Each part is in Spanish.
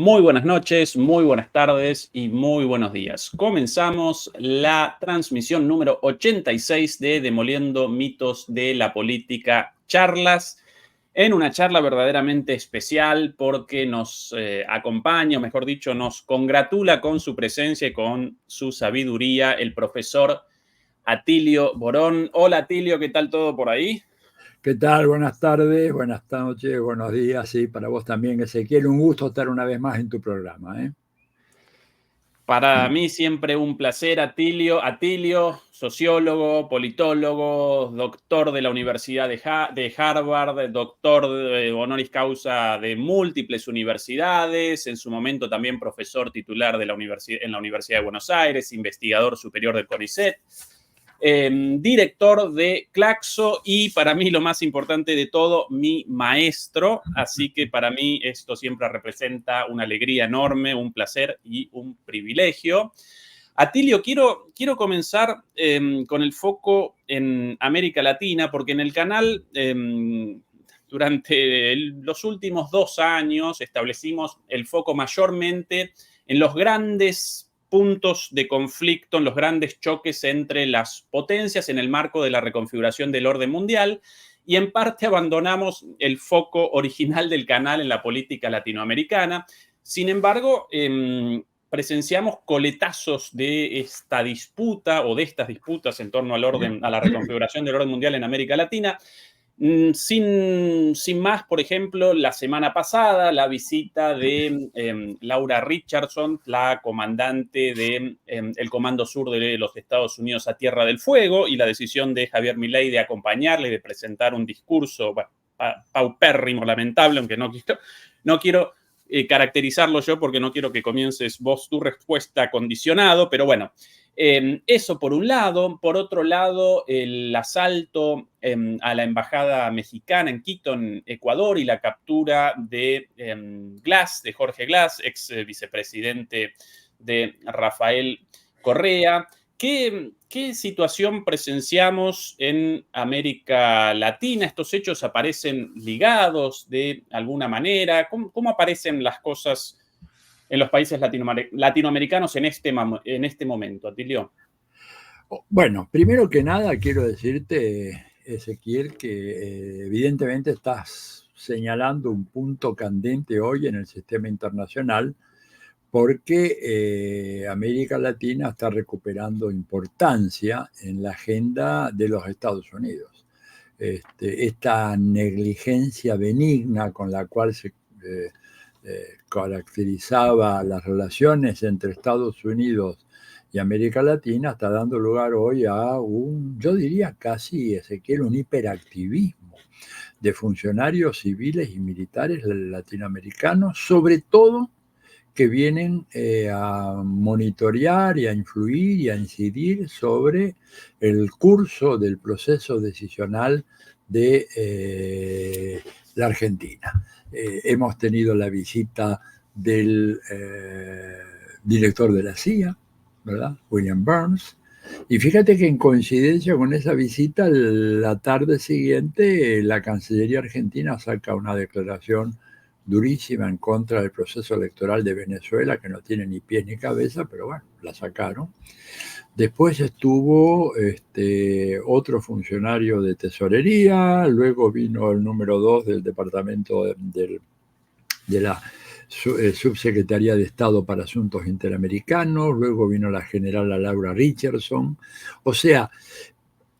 Muy buenas noches, muy buenas tardes y muy buenos días. Comenzamos la transmisión número 86 de Demoliendo Mitos de la Política Charlas, en una charla verdaderamente especial porque nos acompaña, o mejor dicho, nos congratula con su presencia y con su sabiduría el profesor Atilio Borón. Hola Atilio, ¿qué tal todo por ahí? ¿Qué tal? Buenas tardes, buenas noches, buenos días. Sí, para vos también, Ezequiel. Un gusto estar una vez más en tu programa, ¿eh? Para mí siempre un placer, Atilio. Atilio, sociólogo, politólogo, doctor de la Universidad de Harvard, doctor honoris causa de múltiples universidades, en su momento también profesor titular de en la Universidad de Buenos Aires, investigador superior del CONICET. Director de Claxo y para mí lo más importante de todo, mi maestro. Así que para mí esto siempre representa una alegría enorme, un placer y un privilegio. Atilio, quiero comenzar con el foco en América Latina, porque en el canal durante los últimos 2 años establecimos el foco mayormente en los grandes puntos de conflicto, en los grandes choques entre las potencias en el marco de la reconfiguración del orden mundial, y en parte abandonamos el foco original del canal en la política latinoamericana. Sin embargo, presenciamos coletazos de esta disputa o de estas disputas en torno al orden, a la reconfiguración del orden mundial en América Latina. Sin más, por ejemplo, la semana pasada la visita de Laura Richardson, la comandante del Comando Sur de los Estados Unidos a Tierra del Fuego, y la decisión de Javier Milei de acompañarle y de presentar un discurso paupérrimo, lamentable, aunque no quiero caracterizarlo yo porque no quiero que comiences vos tu respuesta condicionado, pero bueno, eso por un lado. Por otro lado, el asalto a la embajada mexicana en Quito, en Ecuador, y la captura de Glass, de Jorge Glass, ex vicepresidente de Rafael Correa. ¿Qué situación presenciamos en América Latina? ¿Estos hechos aparecen ligados de alguna manera? ¿Cómo aparecen las cosas en los países latinoamericanos en este momento, Atilio? Bueno, primero que nada quiero decirte, Ezequiel, que evidentemente estás señalando un punto candente hoy en el sistema internacional porque América Latina está recuperando importancia en la agenda de los Estados Unidos. Esta negligencia benigna con la cual se caracterizaba las relaciones entre Estados Unidos y América Latina está dando lugar hoy a yo diría casi, Ezequiel, un hiperactivismo de funcionarios civiles y militares latinoamericanos, sobre todo que vienen a monitorear y a influir y a incidir sobre el curso del proceso decisional de la Argentina. Hemos tenido la visita del director de la CIA, ¿verdad? William Burns. Y fíjate que en coincidencia con esa visita, la tarde siguiente, la Cancillería Argentina saca una declaración durísima en contra del proceso electoral de Venezuela, que no tiene ni pies ni cabeza, pero bueno, la sacaron. Después estuvo otro funcionario de tesorería, luego vino el número 2 del departamento de la subsecretaría de Estado para Asuntos Interamericanos, luego vino la general Laura Richardson. O sea,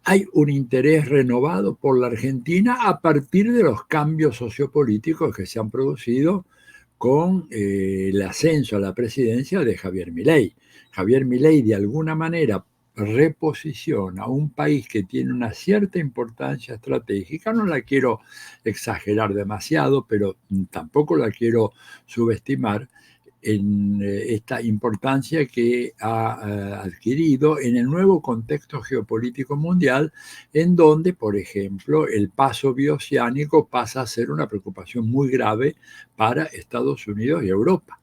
hay un interés renovado por la Argentina a partir de los cambios sociopolíticos que se han producido con el ascenso a la presidencia de Javier Milei. Javier Milei, de alguna manera, reposiciona a un país que tiene una cierta importancia estratégica. No la quiero exagerar demasiado, pero tampoco la quiero subestimar en esta importancia que ha adquirido en el nuevo contexto geopolítico mundial, en donde, por ejemplo, el paso bioceánico pasa a ser una preocupación muy grave para Estados Unidos y Europa.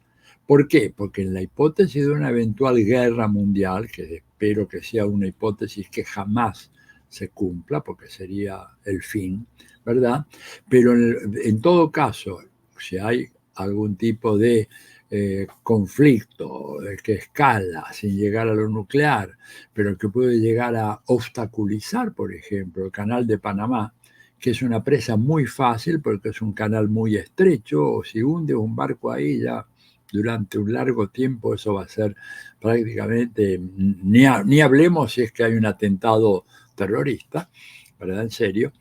¿Por qué? Porque en la hipótesis de una eventual guerra mundial, que espero que sea una hipótesis que jamás se cumpla, porque sería el fin, ¿verdad? Pero en todo caso, si hay algún tipo de conflicto que escala sin llegar a lo nuclear, pero que puede llegar a obstaculizar, por ejemplo, el canal de Panamá, que es una presa muy fácil porque es un canal muy estrecho, o si hunde un barco ahí ya durante un largo tiempo, eso va a ser prácticamente, ni hablemos si es que hay un atentado terrorista, ¿verdad? En serio.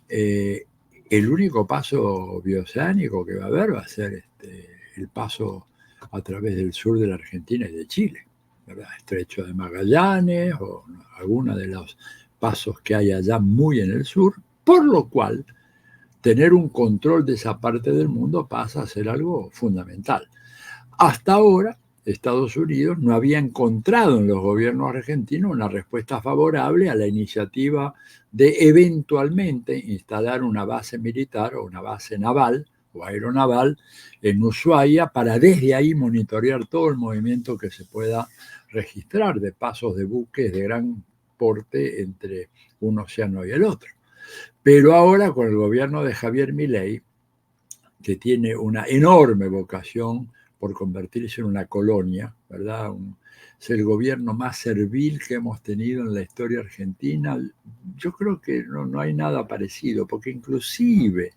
El único paso bioceánico que va a haber va a ser el paso a través del sur de la Argentina y de Chile, ¿verdad? Estrecho de Magallanes o alguno de los pasos que hay allá muy en el sur, por lo cual tener un control de esa parte del mundo pasa a ser algo fundamental. Hasta ahora, Estados Unidos no había encontrado en los gobiernos argentinos una respuesta favorable a la iniciativa de eventualmente instalar una base militar o una base naval o aeronaval en Ushuaia para desde ahí monitorear todo el movimiento que se pueda registrar de pasos de buques de gran porte entre un océano y el otro. Pero ahora con el gobierno de Javier Milei, que tiene una enorme vocación por convertirse en una colonia, ¿verdad? Es el gobierno más servil que hemos tenido en la historia argentina. Yo creo que no hay nada parecido, porque inclusive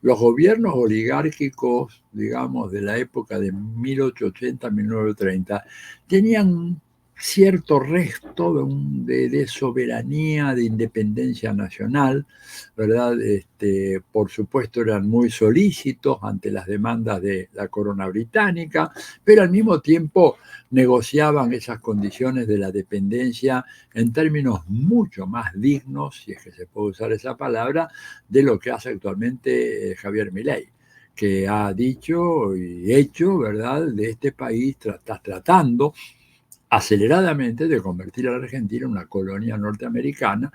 los gobiernos oligárquicos, digamos, de la época de 1880-1930, tenían cierto resto de soberanía, de independencia nacional, ¿verdad? Por supuesto eran muy solícitos ante las demandas de la corona británica, pero al mismo tiempo negociaban esas condiciones de la dependencia en términos mucho más dignos, si es que se puede usar esa palabra, de lo que hace actualmente Javier Milei, que ha dicho y hecho, ¿verdad?, de este país, está tratando aceleradamente de convertir a la Argentina en una colonia norteamericana,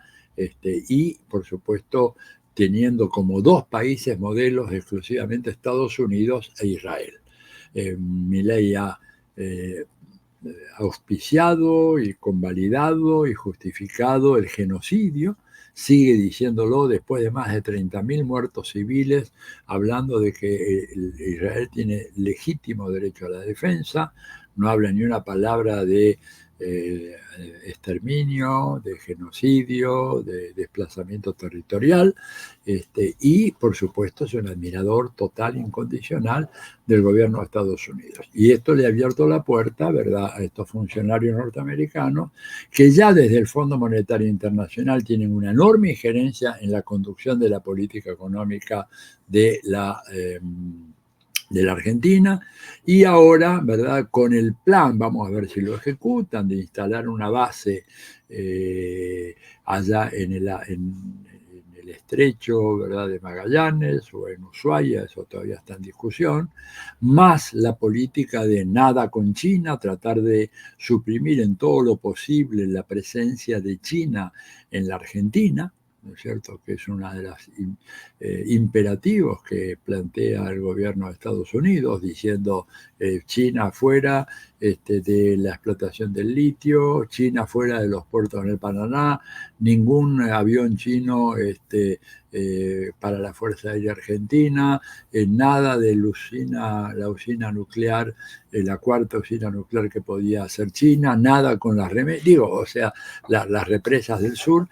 y, por supuesto, teniendo como dos países modelos exclusivamente Estados Unidos e Israel. Milei ha auspiciado y convalidado y justificado el genocidio, sigue diciéndolo después de más de 30.000 muertos civiles, hablando de que Israel tiene legítimo derecho a la defensa, no habla ni una palabra de exterminio, de genocidio, de desplazamiento territorial, y por supuesto es un admirador total, incondicional del gobierno de Estados Unidos. Y esto le ha abierto la puerta, ¿verdad?, a estos funcionarios norteamericanos que ya desde el Fondo Monetario Internacional tienen una enorme injerencia en la conducción de la política económica de la Argentina, y ahora, ¿verdad?, con el plan, vamos a ver si lo ejecutan, de instalar una base allá en el estrecho, ¿verdad?, de Magallanes o en Ushuaia, eso todavía está en discusión, más la política de nada con China, tratar de suprimir en todo lo posible la presencia de China en la Argentina, ¿no es cierto?, que es uno de los imperativos que plantea el gobierno de Estados Unidos, diciendo China fuera de la explotación del litio, China fuera de los puertos en el Paraná, ningún avión chino para la Fuerza Aérea Argentina, nada de la usina nuclear, la cuarta usina nuclear que podía hacer China, nada con las las represas del sur.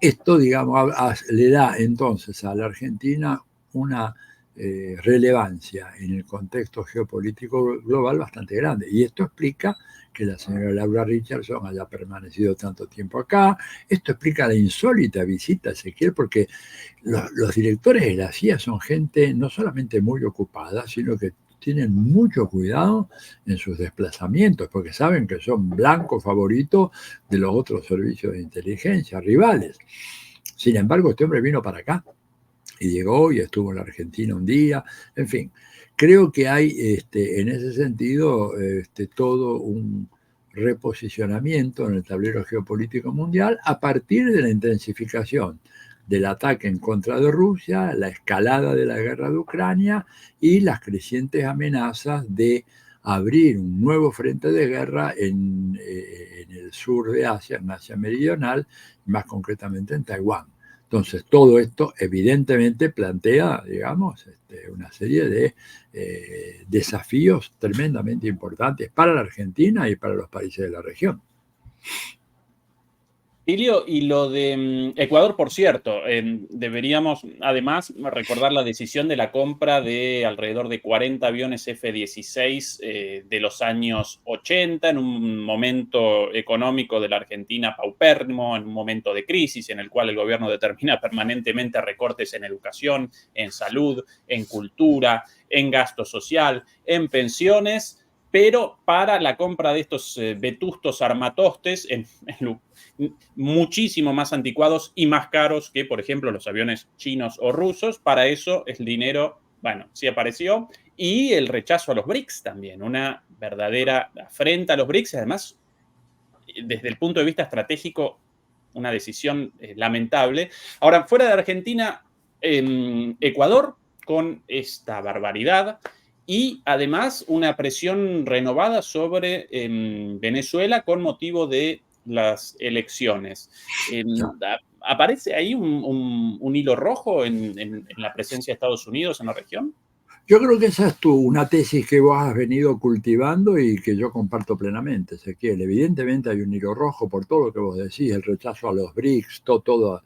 Esto, digamos, le da entonces a la Argentina una relevancia en el contexto geopolítico global bastante grande. Y esto explica que la señora Laura Richardson haya permanecido tanto tiempo acá. Esto explica la insólita visita a Ezequiel, porque los directores de la CIA son gente no solamente muy ocupada, sino que tienen mucho cuidado en sus desplazamientos, porque saben que son blancos favoritos de los otros servicios de inteligencia, rivales. Sin embargo, este hombre vino para acá y llegó y estuvo en la Argentina un día, en fin. Creo que hay en ese sentido todo un reposicionamiento en el tablero geopolítico mundial a partir de la intensificación del ataque en contra de Rusia, la escalada de la guerra de Ucrania y las crecientes amenazas de abrir un nuevo frente de guerra en el sur de Asia, en Asia Meridional, más concretamente en Taiwán. Entonces, todo esto evidentemente plantea, digamos, una serie de desafíos tremendamente importantes para la Argentina y para los países de la región. Ilio, y lo de Ecuador, por cierto, deberíamos además recordar la decisión de la compra de alrededor de 40 aviones F-16 de los años 80, en un momento económico de la Argentina paupérrimo, en un momento de crisis en el cual el gobierno determina permanentemente recortes en educación, en salud, en cultura, en gasto social, en pensiones, pero para la compra de estos vetustos armatostes muchísimo más anticuados y más caros que, por ejemplo, los aviones chinos o rusos. Para eso el dinero, bueno, sí apareció. Y el rechazo a los BRICS también, una verdadera afrenta a los BRICS, y además, desde el punto de vista estratégico, una decisión lamentable. Ahora, fuera de Argentina, Ecuador, con esta barbaridad, y además una presión renovada sobre Venezuela con motivo de las elecciones. ¿Aparece ahí un hilo rojo en la presencia de Estados Unidos en la región? Yo creo que esa es una tesis que vos has venido cultivando y que yo comparto plenamente, Ezequiel. Evidentemente hay un hilo rojo por todo lo que vos decís, el rechazo a los BRICS, todo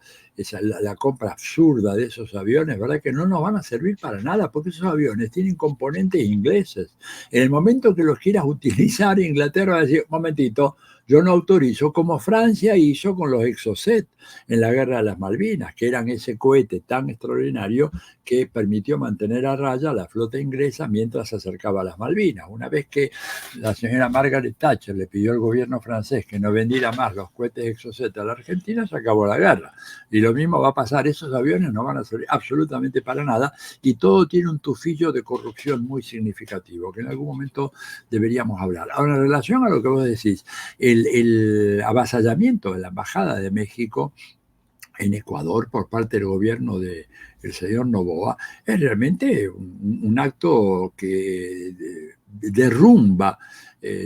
la compra absurda de esos aviones, ¿verdad? Que no nos van a servir para nada, porque esos aviones tienen componentes ingleses. En el momento que los quieras utilizar, Inglaterra va a decir, un momentito, yo no autorizo, como Francia hizo con los Exocet en la Guerra de las Malvinas, que eran ese cohete tan extraordinario que permitió mantener a raya la flota inglesa mientras se acercaba a las Malvinas. Una vez que la señora Margaret Thatcher le pidió al gobierno francés que no vendiera más los cohetes Exocet a la Argentina, se acabó la guerra. Y lo mismo va a pasar, esos aviones no van a servir absolutamente para nada y todo tiene un tufillo de corrupción muy significativo, que en algún momento deberíamos hablar. Ahora, en relación a lo que vos decís, el avasallamiento de la Embajada de México en Ecuador por parte del gobierno del señor Noboa es realmente un acto que derrumba,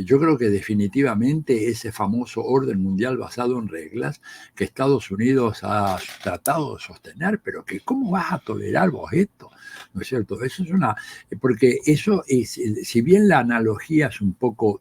yo creo que definitivamente ese famoso orden mundial basado en reglas que Estados Unidos ha tratado de sostener, pero que ¿cómo vas a tolerar vos esto? ¿No es cierto? Eso es porque eso es, si bien la analogía es un poco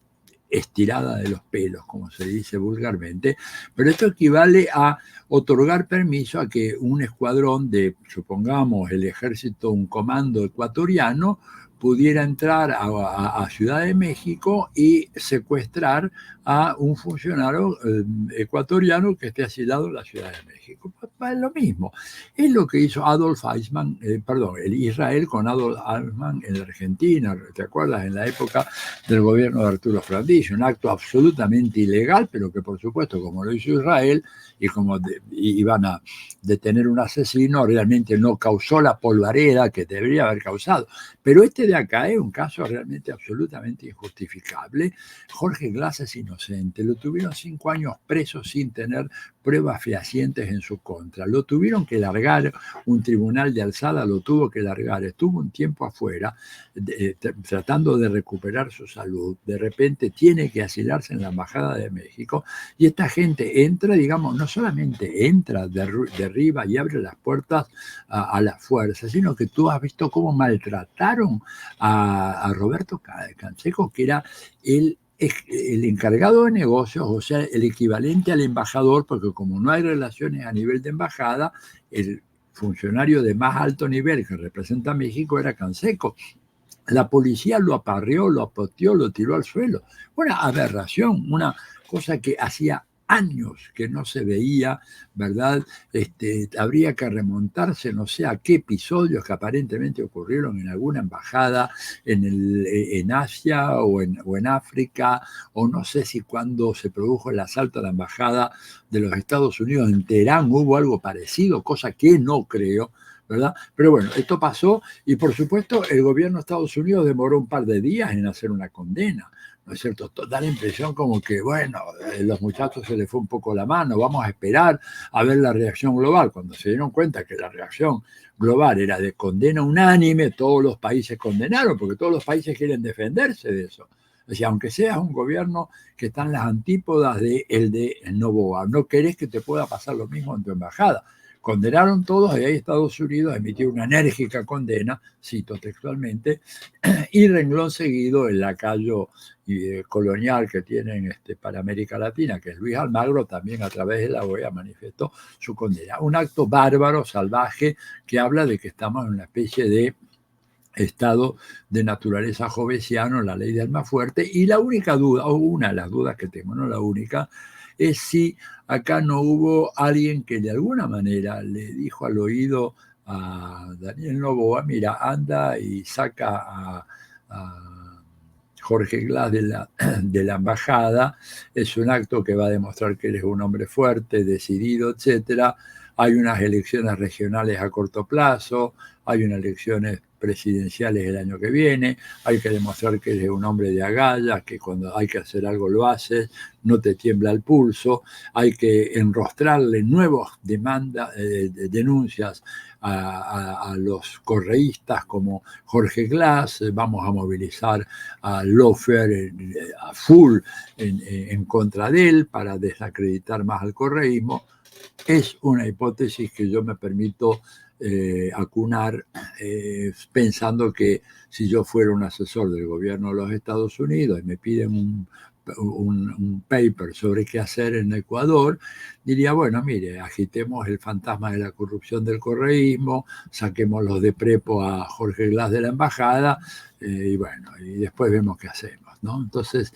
estirada de los pelos, como se dice vulgarmente, pero esto equivale a otorgar permiso a que un escuadrón de, supongamos, el ejército, un comando ecuatoriano, pudiera entrar a Ciudad de México y secuestrar a un funcionario ecuatoriano que esté asilado en la Ciudad de México. Es lo mismo. Es lo que hizo Adolf Eichmann, el Israel con Adolf Eichmann en la Argentina, ¿te acuerdas? En la época del gobierno de Arturo Frondizi, un acto absolutamente ilegal, pero que por supuesto, como lo hizo Israel, y como iban a detener un asesino, realmente no causó la polvareda que debería haber causado. Pero este de acá es un caso realmente absolutamente injustificable. Jorge Glass es inocente, lo tuvieron 5 años preso sin tener pruebas fehacientes en su contra. Lo tuvieron que largar, un tribunal de alzada lo tuvo que largar, estuvo un tiempo afuera tratando de recuperar su salud. De repente tiene que asilarse en la Embajada de México y esta gente entra, digamos, no solamente entra, derriba y abre las puertas a la fuerza, sino que tú has visto cómo maltrataron a Roberto Canseco, que era el encargado de negocios, o sea, el equivalente al embajador, porque como no hay relaciones a nivel de embajada, el funcionario de más alto nivel que representa a México era Canseco. La policía lo aparrió, lo apoteó, lo tiró al suelo. Una aberración, una cosa que hacía años que no se veía, ¿verdad? Habría que remontarse, no sé a qué episodios que aparentemente ocurrieron en alguna embajada en Asia o en África, o no sé si cuando se produjo el asalto a la embajada de los Estados Unidos en Teherán hubo algo parecido, cosa que no creo, ¿verdad? Pero bueno, esto pasó y por supuesto el gobierno de Estados Unidos demoró un par de días en hacer una condena, ¿no es cierto? Da la impresión como que, bueno, los muchachos se les fue un poco la mano, vamos a esperar a ver la reacción global. Cuando se dieron cuenta que la reacción global era de condena unánime, todos los países condenaron, porque todos los países quieren defenderse de eso. O sea, aunque seas un gobierno que está en las antípodas de Noboa, no querés que te pueda pasar lo mismo en tu embajada. condenaron todos y ahí Estados Unidos emitió una enérgica condena, cito textualmente, y renglón seguido el lacayo colonial que tienen para América Latina, que es Luis Almagro, también a través de la OEA manifestó su condena. Un acto bárbaro, salvaje, que habla de que estamos en una especie de estado de naturaleza jovesiano, la ley del más fuerte, y la única duda, o una de las dudas que tengo, no la única, es si acá no hubo alguien que de alguna manera le dijo al oído a Daniel Noboa, mira, anda y saca a Jorge Glass de la embajada, es un acto que va a demostrar que eres un hombre fuerte, decidido, etcétera. Hay unas elecciones regionales a corto plazo, hay unas elecciones presidenciales el año que viene, hay que demostrar que eres un hombre de agallas, que cuando hay que hacer algo lo haces, no te tiembla el pulso, hay que enrostrarle nuevas denuncias a los correístas como Jorge Glass, vamos a movilizar a Lofer a full en contra de él para desacreditar más al correísmo. Es una hipótesis que yo me permito acunar pensando que si yo fuera un asesor del gobierno de los Estados Unidos y me piden un paper sobre qué hacer en Ecuador, diría, bueno, mire, agitemos el fantasma de la corrupción del correísmo, saquémoslos de prepo a Jorge Glass de la embajada y bueno, y después vemos qué hacemos, ¿no? Entonces,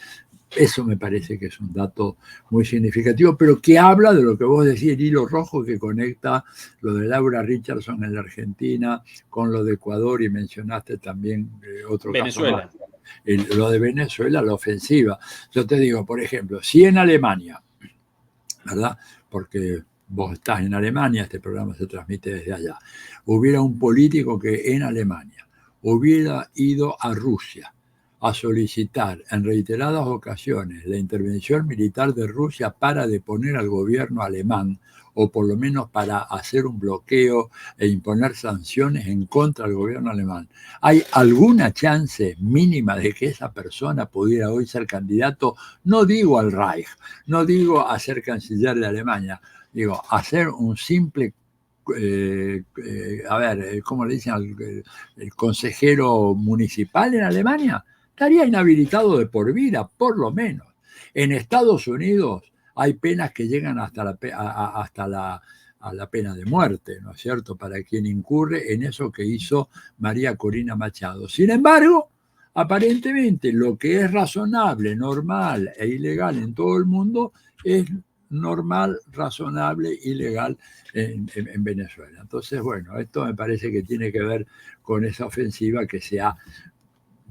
eso me parece que es un dato muy significativo, pero que habla de lo que vos decís, el hilo rojo que conecta lo de Laura Richardson en la Argentina con lo de Ecuador, y mencionaste también otro Venezuela. caso más, lo de Venezuela, la ofensiva. Yo te digo, por ejemplo, si en Alemania, ¿verdad? Porque vos estás en Alemania, este programa se transmite desde allá, hubiera un político que en Alemania hubiera ido a Rusia a solicitar en reiteradas ocasiones la intervención militar de Rusia para deponer al gobierno alemán, o por lo menos para hacer un bloqueo e imponer sanciones en contra del gobierno alemán, ¿hay alguna chance mínima de que esa persona pudiera hoy ser candidato? No digo al Reich, no digo a ser canciller de Alemania, digo a ser un simple ¿cómo le dicen el consejero municipal en Alemania? Estaría inhabilitado de por vida, por lo menos. En Estados Unidos hay penas que llegan hasta la pena de muerte, ¿no es cierto?, para quien incurre en eso que hizo María Corina Machado. Sin embargo, aparentemente lo que es razonable, normal e ilegal en todo el mundo es normal, razonable y legal en Venezuela. Entonces, bueno, esto me parece que tiene que ver con esa ofensiva que se ha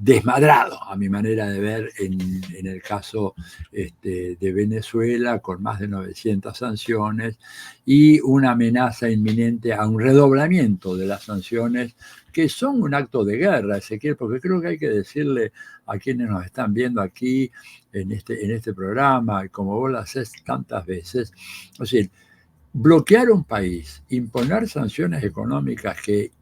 desmadrado, a mi manera de ver, en el caso de Venezuela, con más de 900 sanciones y una amenaza inminente a un redoblamiento de las sanciones, que son un acto de guerra, Ezequiel, porque creo que hay que decirle a quienes nos están viendo aquí en este programa, y como vos lo haces tantas veces, es decir, bloquear un país, imponer sanciones económicas que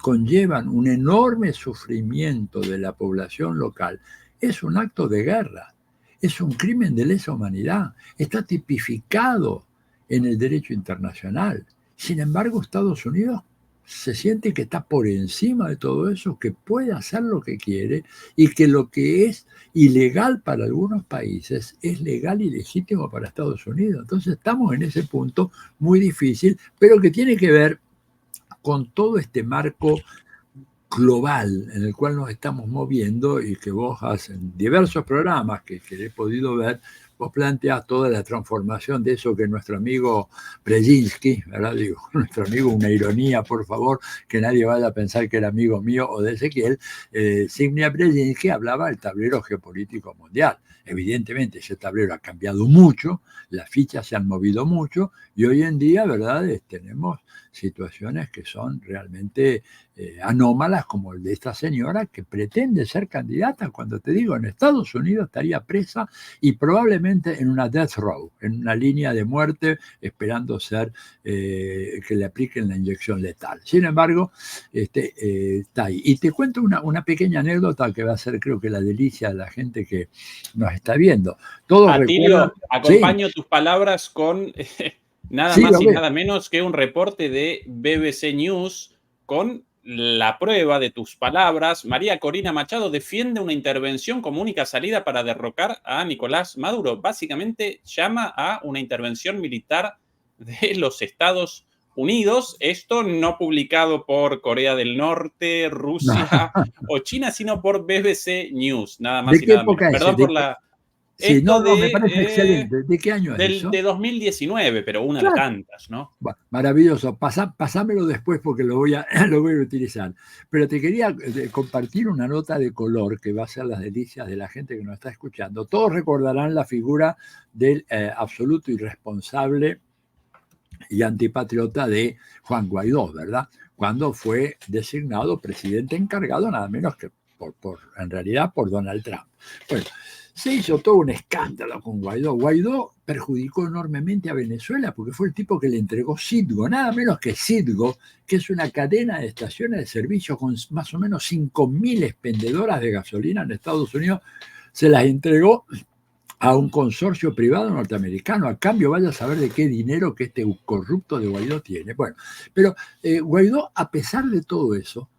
conllevan un enorme sufrimiento de la población local, es un acto de guerra, es un crimen de lesa humanidad, está tipificado en el derecho internacional. Sin embargo, Estados Unidos se siente que está por encima de todo eso, que puede hacer lo que quiere y que lo que es ilegal para algunos países es legal y legítimo para Estados Unidos. Entonces estamos en ese punto muy difícil, pero que tiene que ver con todo este marco global en el cual nos estamos moviendo y que vos haces en diversos programas que he podido ver, vos planteás toda la transformación de eso que nuestro amigo Brzezinski, ¿verdad? Digo, nuestro amigo, una ironía, por favor, que nadie vaya a pensar que era amigo mío o de Ezequiel, Zbigniew Brzezinski hablaba del tablero geopolítico mundial. Evidentemente ese tablero ha cambiado mucho, las fichas se han movido mucho y hoy en día, ¿verdad?, tenemos situaciones que son realmente anómalas, como el de esta señora que pretende ser candidata, cuando te digo, en Estados Unidos estaría presa y probablemente en una death row, en una línea de muerte, esperando ser que le apliquen la inyección letal. Sin embargo, está ahí. Y te cuento una pequeña anécdota que va a ser, creo que, la delicia de la gente que nos está viendo. Todos Atilio, recuerdan, acompaño tus palabras con nada Sí, más lo y ve. nada menos que un reporte de BBC News con la prueba de tus palabras. María Corina Machado defiende una intervención como única salida para derrocar a Nicolás Maduro. Básicamente llama a una intervención militar de los Estados Unidos. Esto no publicado por Corea del Norte, Rusia o China, sino por BBC News, nada ¿De más y qué nada menos. época es? Perdón por la... Sí, Esto no, no, me de parece excelente. ¿De qué año es eso? de 2019, pero una de Claro. tantas, ¿no? Bueno, maravilloso. Pasámelo después porque lo voy a, lo voy a utilizar. Pero te quería compartir una nota de color que va a ser las delicias de la gente que nos está escuchando. Todos recordarán la figura del absoluto irresponsable y antipatriota de Juan Guaidó, ¿verdad? Cuando fue designado presidente encargado nada menos que en realidad por Donald Trump. Bueno, se hizo todo un escándalo con Guaidó. Guaidó perjudicó enormemente a Venezuela porque fue el tipo que le entregó Citgo, nada menos que Citgo, que es una cadena de estaciones de servicio con más o menos 5.000 expendedoras de gasolina en Estados Unidos, se las entregó a un consorcio privado norteamericano. A cambio, vaya a saber de qué dinero que este corrupto de Guaidó tiene. Bueno, pero Guaidó, a pesar de todo eso,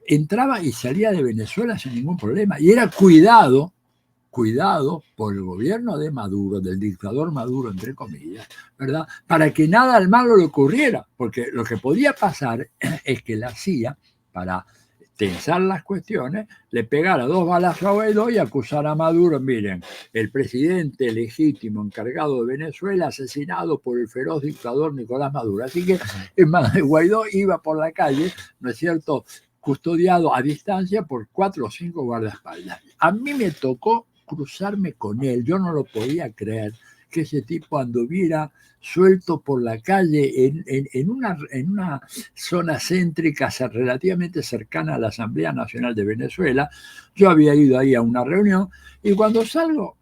entraba y salía de Venezuela sin ningún problema y era cuidado por el gobierno de Maduro, del dictador Maduro, entre comillas, ¿verdad? Para que nada al malo le ocurriera, porque lo que podía pasar es que la CIA, para tensar las cuestiones, le pegara 2 balazos a Guaidó y acusara a Maduro, miren, el presidente legítimo encargado de Venezuela asesinado por el feroz dictador Nicolás Maduro. Así que Guaidó iba por la calle, ¿no es cierto?, custodiado a distancia por 4 o 5 guardaespaldas. A mí me tocó cruzarme con él, yo no lo podía creer que ese tipo anduviera suelto por la calle en una zona céntrica relativamente cercana a la Asamblea Nacional de Venezuela. Yo había ido ahí a una reunión y cuando salgo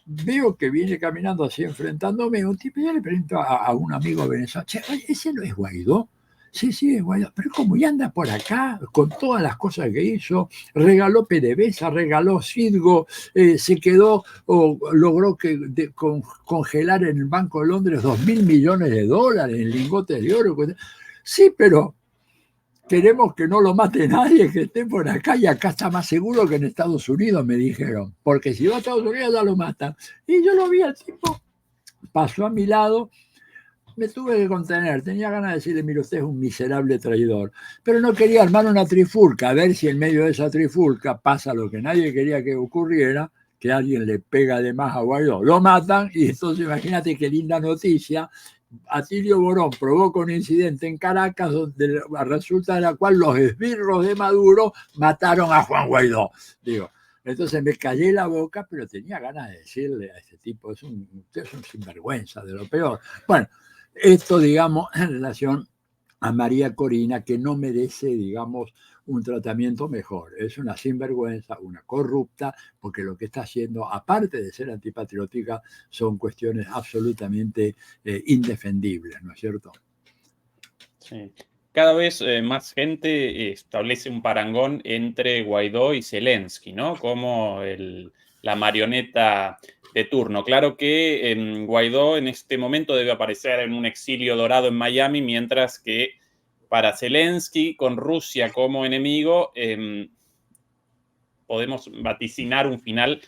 veo que viene caminando así enfrentándome un tipo y yo le pregunto a un amigo venezolano, che, ¿ese no es Guaidó? Sí, sí, es Guaidó, pero como ya anda por acá con todas las cosas que hizo, regaló PDVSA, regaló Citgo, se quedó o logró congelar en el Banco de Londres 2.000 millones de dólares en lingotes de oro. Sí, pero queremos que no lo mate nadie, que esté por acá y acá está más seguro que en Estados Unidos, me dijeron, porque si va a Estados Unidos ya lo matan. Y yo lo vi al tipo, pasó a mi lado, me tuve que contener, tenía ganas de decirle, mire, usted es un miserable traidor, pero no quería armar una trifulca, a ver si en medio de esa trifulca pasa lo que nadie quería que ocurriera, que alguien le pega de más a Guaidó, lo matan y entonces imagínate qué linda noticia. Atilio Borón provoca un incidente en Caracas donde resulta de la cual los esbirros de Maduro mataron a Juan Guaidó. Digo, entonces me callé la boca, pero tenía ganas de decirle a este tipo, usted es un sinvergüenza de lo peor. Bueno, esto, digamos, en relación a María Corina, que no merece, digamos, un tratamiento mejor. Es una sinvergüenza, una corrupta, porque lo que está haciendo, aparte de ser antipatriótica, son cuestiones absolutamente indefendibles, ¿no es cierto? Sí. Cada vez más gente establece un parangón entre Guaidó y Zelensky, ¿no? Como la marioneta de turno. Claro que Guaidó en este momento debe aparecer en un exilio dorado en Miami, mientras que para Zelensky, con Rusia como enemigo, podemos vaticinar un final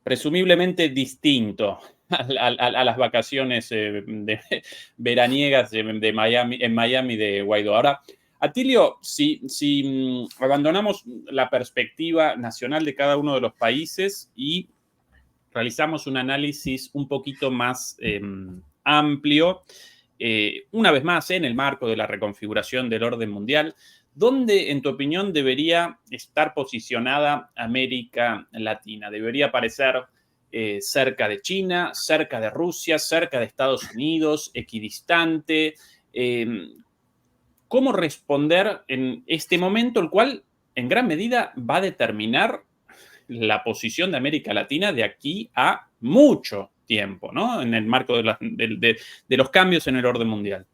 presumiblemente distinto a las vacaciones veraniegas de Miami, en Miami de Guaidó. Ahora, Atilio, si abandonamos la perspectiva nacional de cada uno de los países y realizamos un análisis un poquito más amplio, una vez más en el marco de la reconfiguración del orden mundial, ¿dónde, en tu opinión, debería estar posicionada América Latina? ¿Debería aparecer cerca de China, cerca de Rusia, cerca de Estados Unidos, equidistante? ¿Cómo responder en este momento, el cual en gran medida va a determinar la posición de América Latina de aquí a mucho tiempo, ¿no? En el marco de los cambios en el orden mundial?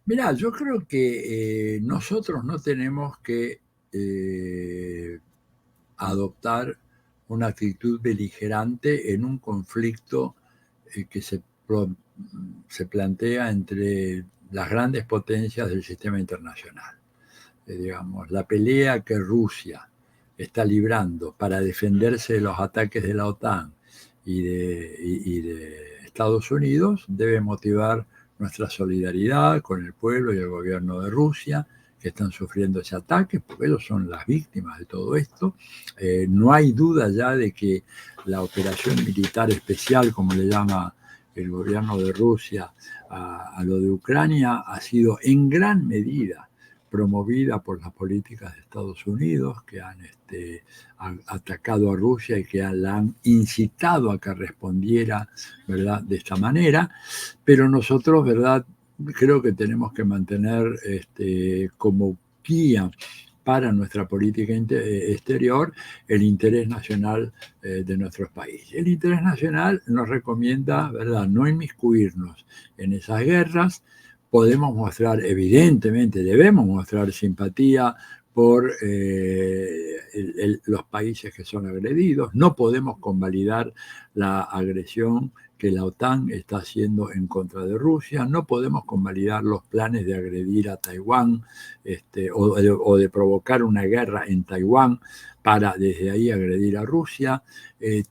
Mirá, yo creo que nosotros no tenemos que adoptar una actitud beligerante en un conflicto que se se plantea entre las grandes potencias del sistema internacional. Digamos, la pelea que Rusia está librando para defenderse de los ataques de la OTAN y de Estados Unidos debe motivar nuestra solidaridad con el pueblo y el gobierno de Rusia, que están sufriendo ese ataque, porque ellos son las víctimas de todo esto. No hay duda ya de que la operación militar especial, como le llama el gobierno de Rusia a lo de Ucrania, ha sido en gran medida promovida por las políticas de Estados Unidos, que han atacado a Rusia y que la han incitado a que respondiera, ¿verdad?, de esta manera. Pero nosotros, ¿verdad?, creo que tenemos que mantener como guía para nuestra política exterior el interés nacional de nuestros países. El interés nacional nos recomienda, ¿verdad?, no inmiscuirnos en esas guerras. Podemos mostrar, evidentemente, debemos mostrar simpatía por los países que son agredidos. No podemos convalidar la agresión que la OTAN está haciendo en contra de Rusia. No podemos convalidar los planes de agredir a Taiwán o de provocar una guerra en Taiwán para desde ahí agredir a Rusia.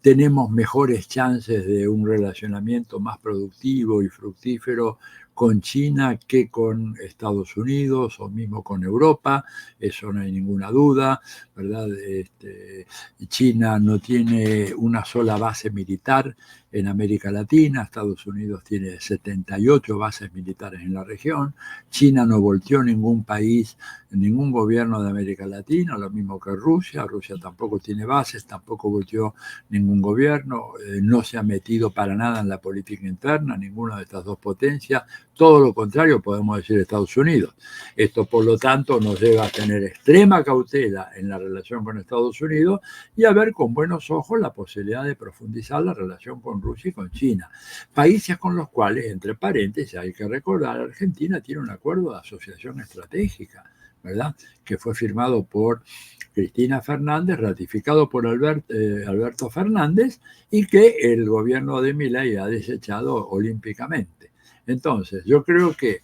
Tenemos mejores chances de un relacionamiento más productivo y fructífero con China que con Estados Unidos o mismo con Europa, eso no hay ninguna duda, ¿verdad? China no tiene una sola base militar en América Latina, Estados Unidos tiene 78 bases militares en la región, China no volteó ningún país, ningún gobierno de América Latina, lo mismo que Rusia tampoco tiene bases, tampoco volteó ningún gobierno, no se ha metido para nada en la política interna, ninguna de estas dos potencias, todo lo contrario podemos decir Estados Unidos. Esto, por lo tanto, nos lleva a tener extrema cautela en la relación con Estados Unidos y a ver con buenos ojos la posibilidad de profundizar la relación con Rusia y con China. Países con los cuales, entre paréntesis, hay que recordar, Argentina tiene un acuerdo de asociación estratégica, ¿verdad?, que fue firmado por Cristina Fernández, ratificado por Alberto Fernández y que el gobierno de Milei ha desechado olímpicamente. Entonces, yo creo que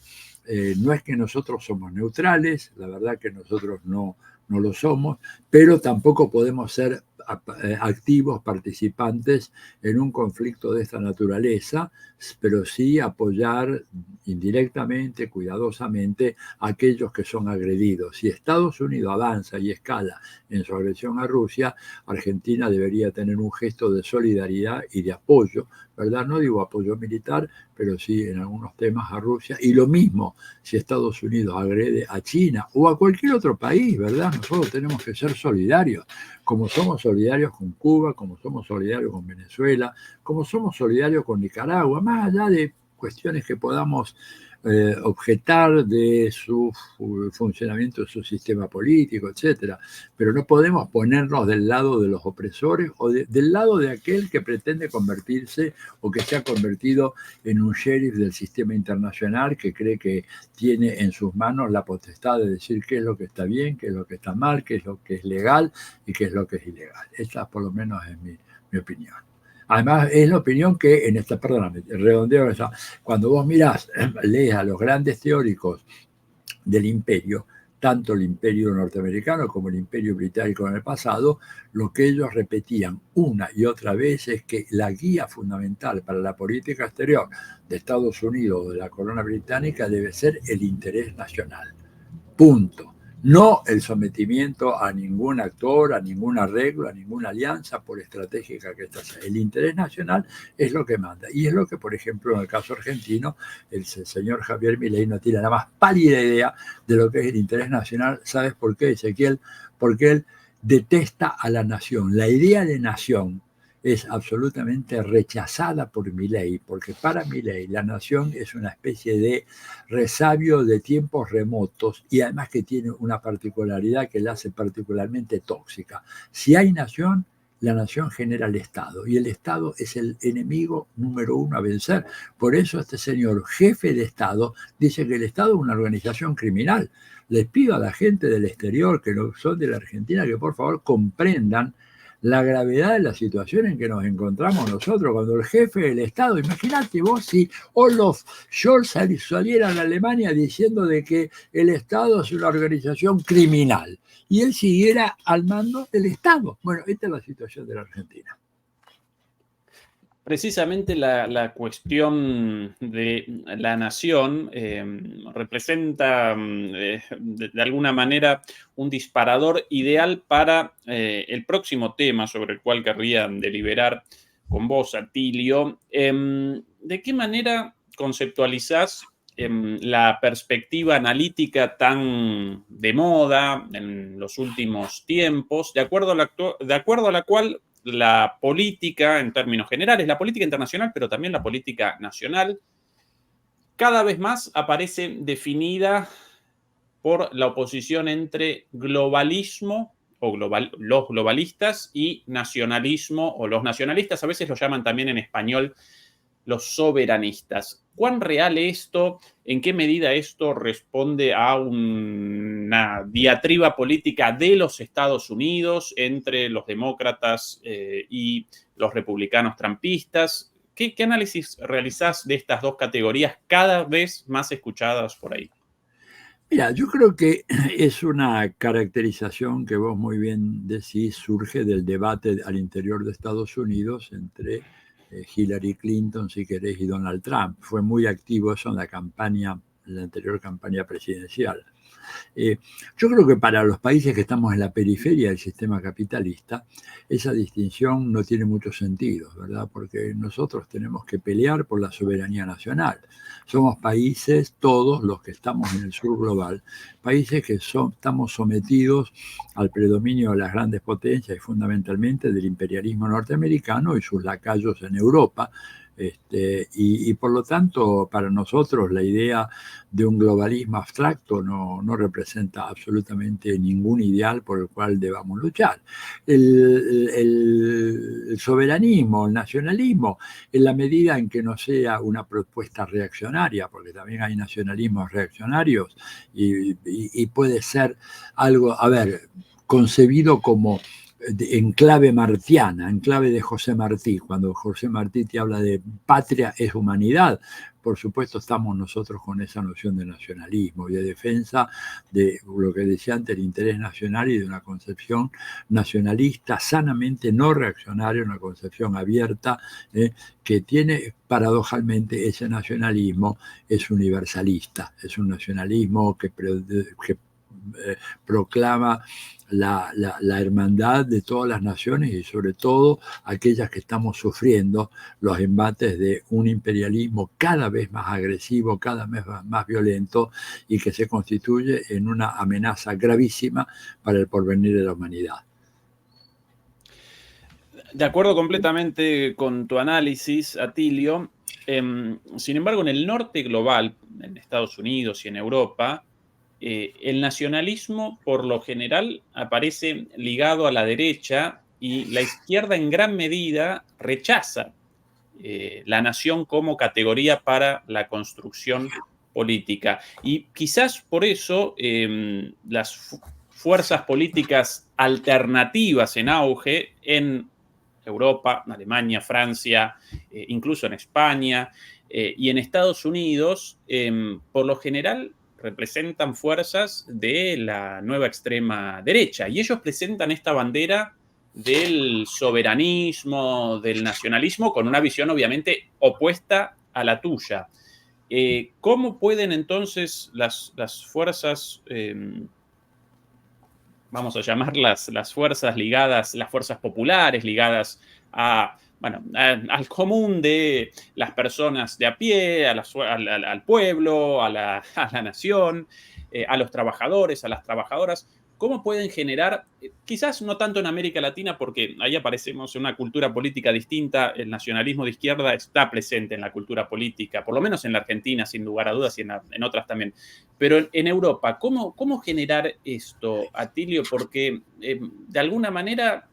no es que nosotros somos neutrales, la verdad que nosotros no lo somos, pero tampoco podemos ser activos participantes en un conflicto de esta naturaleza, pero sí apoyar indirectamente, cuidadosamente, a aquellos que son agredidos. Si Estados Unidos avanza y escala en su agresión a Rusia, Argentina debería tener un gesto de solidaridad y de apoyo, ¿verdad? No digo apoyo militar, pero sí en algunos temas a Rusia. Y lo mismo si Estados Unidos agrede a China o a cualquier otro país, ¿verdad? Nosotros tenemos que ser solidarios, como somos solidarios con Cuba, como somos solidarios con Venezuela, como somos solidarios con Nicaragua, más allá de cuestiones que podamos objetar de su funcionamiento de su sistema político, etcétera. Pero no podemos ponernos del lado de los opresores o del lado de aquel que pretende convertirse o que se ha convertido en un sheriff del sistema internacional que cree que tiene en sus manos la potestad de decir qué es lo que está bien, qué es lo que está mal, qué es lo que es legal y qué es lo que es ilegal. Esta por lo menos es mi opinión. Además, es la opinión que en esta, perdóname, redondeo esa, cuando vos mirás, lees a los grandes teóricos del imperio, tanto el imperio norteamericano como el imperio británico en el pasado, lo que ellos repetían una y otra vez es que la guía fundamental para la política exterior de Estados Unidos o de la corona británica debe ser el interés nacional. Punto. No el sometimiento a ningún actor, a ningún arreglo, a ninguna alianza, por estratégica que esta sea. El interés nacional es lo que manda. Y es lo que, por ejemplo, en el caso argentino, el señor Javier Milei no tiene la más pálida idea de lo que es el interés nacional. ¿Sabes por qué, Ezequiel? Porque él detesta a la nación. La idea de nación es absolutamente rechazada por Milei, porque para Milei la nación es una especie de resabio de tiempos remotos y además que tiene una particularidad que la hace particularmente tóxica. Si hay nación, la nación genera el Estado y el Estado es el enemigo número uno a vencer. Por eso este señor jefe de Estado dice que el Estado es una organización criminal. Les pido a la gente del exterior que no son de la Argentina que por favor comprendan la gravedad de la situación en que nos encontramos nosotros, cuando el jefe del Estado, imagínate vos si Olaf Scholz saliera a Alemania diciendo de que el Estado es una organización criminal y él siguiera al mando del Estado. Bueno, esta es la situación de la Argentina. Precisamente la cuestión de la nación representa de alguna manera un disparador ideal para el próximo tema sobre el cual querría deliberar con vos, Atilio. ¿De qué manera conceptualizás la perspectiva analítica tan de moda en los últimos tiempos, de acuerdo a la cual la política, en términos generales, la política internacional, pero también la política nacional, cada vez más aparece definida por la oposición entre globalismo o los globalistas y nacionalismo o los nacionalistas? A veces lo llaman también en español los soberanistas. ¿Cuán real esto? ¿En qué medida esto responde a una diatriba política de los Estados Unidos entre los demócratas y los republicanos trampistas? ¿Qué análisis realizás de estas dos categorías cada vez más escuchadas por ahí? Mira, yo creo que es una caracterización que vos muy bien decís, surge del debate al interior de Estados Unidos entre Hillary Clinton, si querés, y Donald Trump. Fue muy activo eso en la anterior campaña presidencial. Yo creo que para los países que estamos en la periferia del sistema capitalista, esa distinción no tiene mucho sentido, ¿verdad? Porque nosotros tenemos que pelear por la soberanía nacional. Somos países, todos los que estamos en el sur global, países que estamos sometidos al predominio de las grandes potencias y fundamentalmente del imperialismo norteamericano y sus lacayos en Europa. Y por lo tanto, para nosotros la idea de un globalismo abstracto no representa absolutamente ningún ideal por el cual debamos luchar. El soberanismo, el nacionalismo, en la medida en que no sea una propuesta reaccionaria, porque también hay nacionalismos reaccionarios y puede ser algo, concebido como en clave martiana, en clave de José Martí. Cuando José Martí te habla de patria es humanidad, por supuesto estamos nosotros con esa noción de nacionalismo y de defensa de lo que decía antes, el interés nacional y de una concepción nacionalista sanamente no reaccionaria, una concepción abierta que tiene paradojalmente ese nacionalismo, es universalista, es un nacionalismo que proclama la hermandad de todas las naciones y sobre todo aquellas que estamos sufriendo los embates de un imperialismo cada vez más agresivo, cada vez más violento y que se constituye en una amenaza gravísima para el porvenir de la humanidad. De acuerdo completamente con tu análisis, Atilio. Sin embargo, en el norte global, en Estados Unidos y en Europa, el nacionalismo por lo general aparece ligado a la derecha y la izquierda en gran medida rechaza la nación como categoría para la construcción política. Y quizás por eso las fuerzas políticas alternativas en auge en Europa, Alemania, Francia, incluso en España y en Estados Unidos, por lo general representan fuerzas de la nueva extrema derecha y ellos presentan esta bandera del soberanismo, del nacionalismo, con una visión obviamente opuesta a la tuya. ¿Cómo pueden entonces las fuerzas, vamos a llamarlas las fuerzas ligadas, las fuerzas populares ligadas a, bueno, al común de las personas de a pie, al pueblo, a la nación, a los trabajadores, a las trabajadoras? ¿Cómo pueden generar, quizás no tanto en América Latina, porque ahí aparecemos en una cultura política distinta, el nacionalismo de izquierda está presente en la cultura política, por lo menos en la Argentina, sin lugar a dudas, y en otras también, pero en Europa, ¿cómo generar esto, Atilio? Porque de alguna manera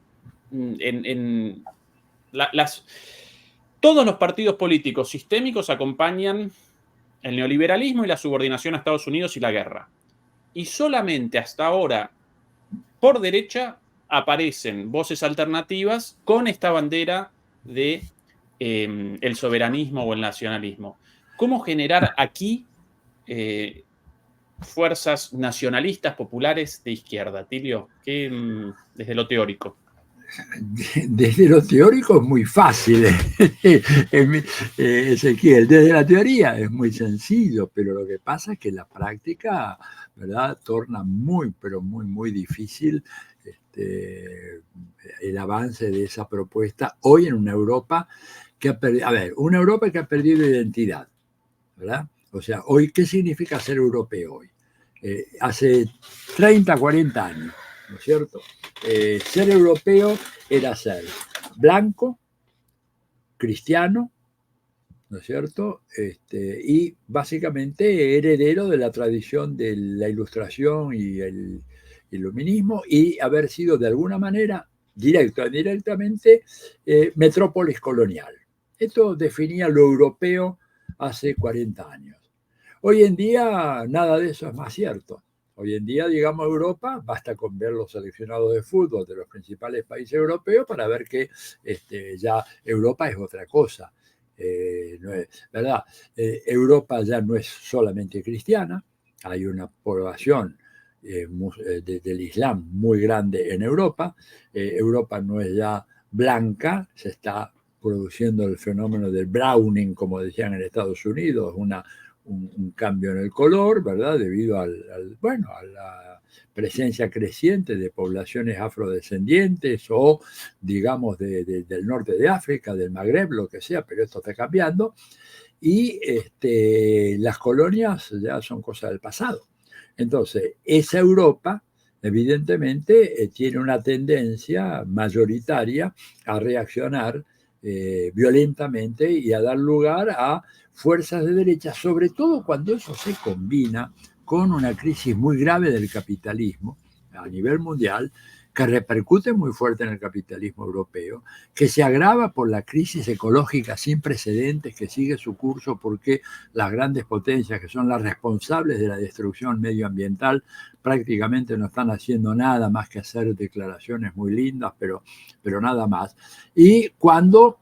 todos los partidos políticos sistémicos acompañan el neoliberalismo y la subordinación a Estados Unidos y la guerra. Y solamente hasta ahora, por derecha, aparecen voces alternativas con esta bandera de el soberanismo o el nacionalismo. ¿Cómo generar aquí fuerzas nacionalistas populares de izquierda, Tilio? Desde lo teórico. Desde lo teórico es muy fácil, Ezequiel. Desde la teoría es muy sencillo, pero lo que pasa es que la práctica, ¿verdad?, torna muy, pero muy, muy difícil el avance de esa propuesta hoy en una Europa que ha perdido, una Europa que ha perdido identidad, ¿verdad? O sea, hoy, ¿qué significa ser europeo hoy? Hace 30, 40 años, ¿no es cierto? Ser europeo era ser blanco, cristiano, ¿no es cierto? Y básicamente heredero de la tradición de la Ilustración y el Iluminismo y haber sido de alguna manera, directa o indirectamente, metrópolis colonial. Esto definía lo europeo hace 40 años. Hoy en día nada de eso es más cierto. Hoy en día, digamos, Europa, basta con ver los seleccionados de fútbol de los principales países europeos para ver que ya Europa es otra cosa. No es, ¿verdad? Europa ya no es solamente cristiana, hay una población del Islam muy grande en Europa. Europa no es ya blanca, se está produciendo el fenómeno del browning, como decían en Estados Unidos, un cambio en el color, ¿verdad? Debido a la presencia creciente de poblaciones afrodescendientes o, digamos, del norte de África, del Magreb, lo que sea, pero esto está cambiando. Y las colonias ya son cosas del pasado. Entonces, esa Europa, evidentemente, tiene una tendencia mayoritaria a reaccionar violentamente y a dar lugar a fuerzas de derecha, sobre todo cuando eso se combina con una crisis muy grave del capitalismo a nivel mundial, que repercute muy fuerte en el capitalismo europeo, que se agrava por la crisis ecológica sin precedentes que sigue su curso porque las grandes potencias, que son las responsables de la destrucción medioambiental, prácticamente no están haciendo nada más que hacer declaraciones muy lindas, pero nada más. Y cuando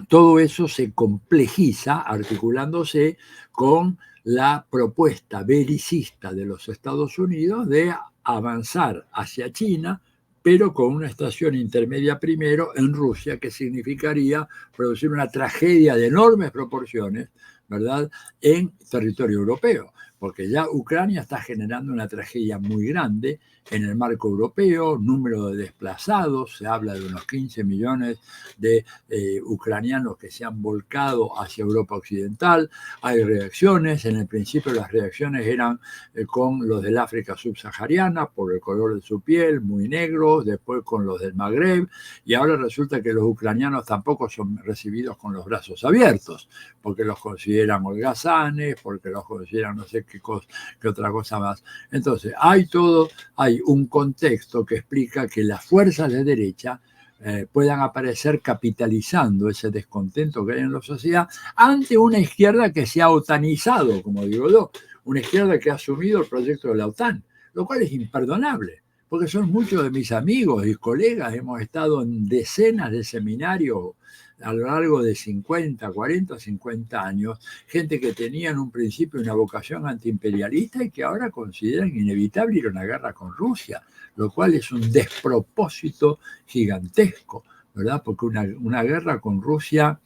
todo eso se complejiza articulándose con la propuesta belicista de los Estados Unidos de avanzar hacia China, pero con una estación intermedia primero en Rusia, que significaría producir una tragedia de enormes proporciones, ¿verdad?, en territorio europeo, porque ya Ucrania está generando una tragedia muy grande en el marco europeo, número de desplazados, se habla de unos 15 millones de ucranianos que se han volcado hacia Europa Occidental. Hay reacciones, en el principio las reacciones eran con los del África subsahariana por el color de su piel, muy negros, después con los del Magreb, y ahora resulta que los ucranianos tampoco son recibidos con los brazos abiertos, porque los consideran holgazanes, porque los consideran no sé qué otra cosa más. Entonces, hay un contexto que explica que las fuerzas de derecha puedan aparecer capitalizando ese descontento que hay en la sociedad ante una izquierda que se ha otanizado, como digo yo, una izquierda que ha asumido el proyecto de la OTAN, lo cual es imperdonable, porque son muchos de mis amigos y colegas, hemos estado en decenas de seminarios a lo largo de 50, 40, 50 años, gente que tenía en un principio una vocación antiimperialista y que ahora consideran inevitable ir a una guerra con Rusia, lo cual es un despropósito gigantesco, ¿verdad? Porque una guerra con Rusia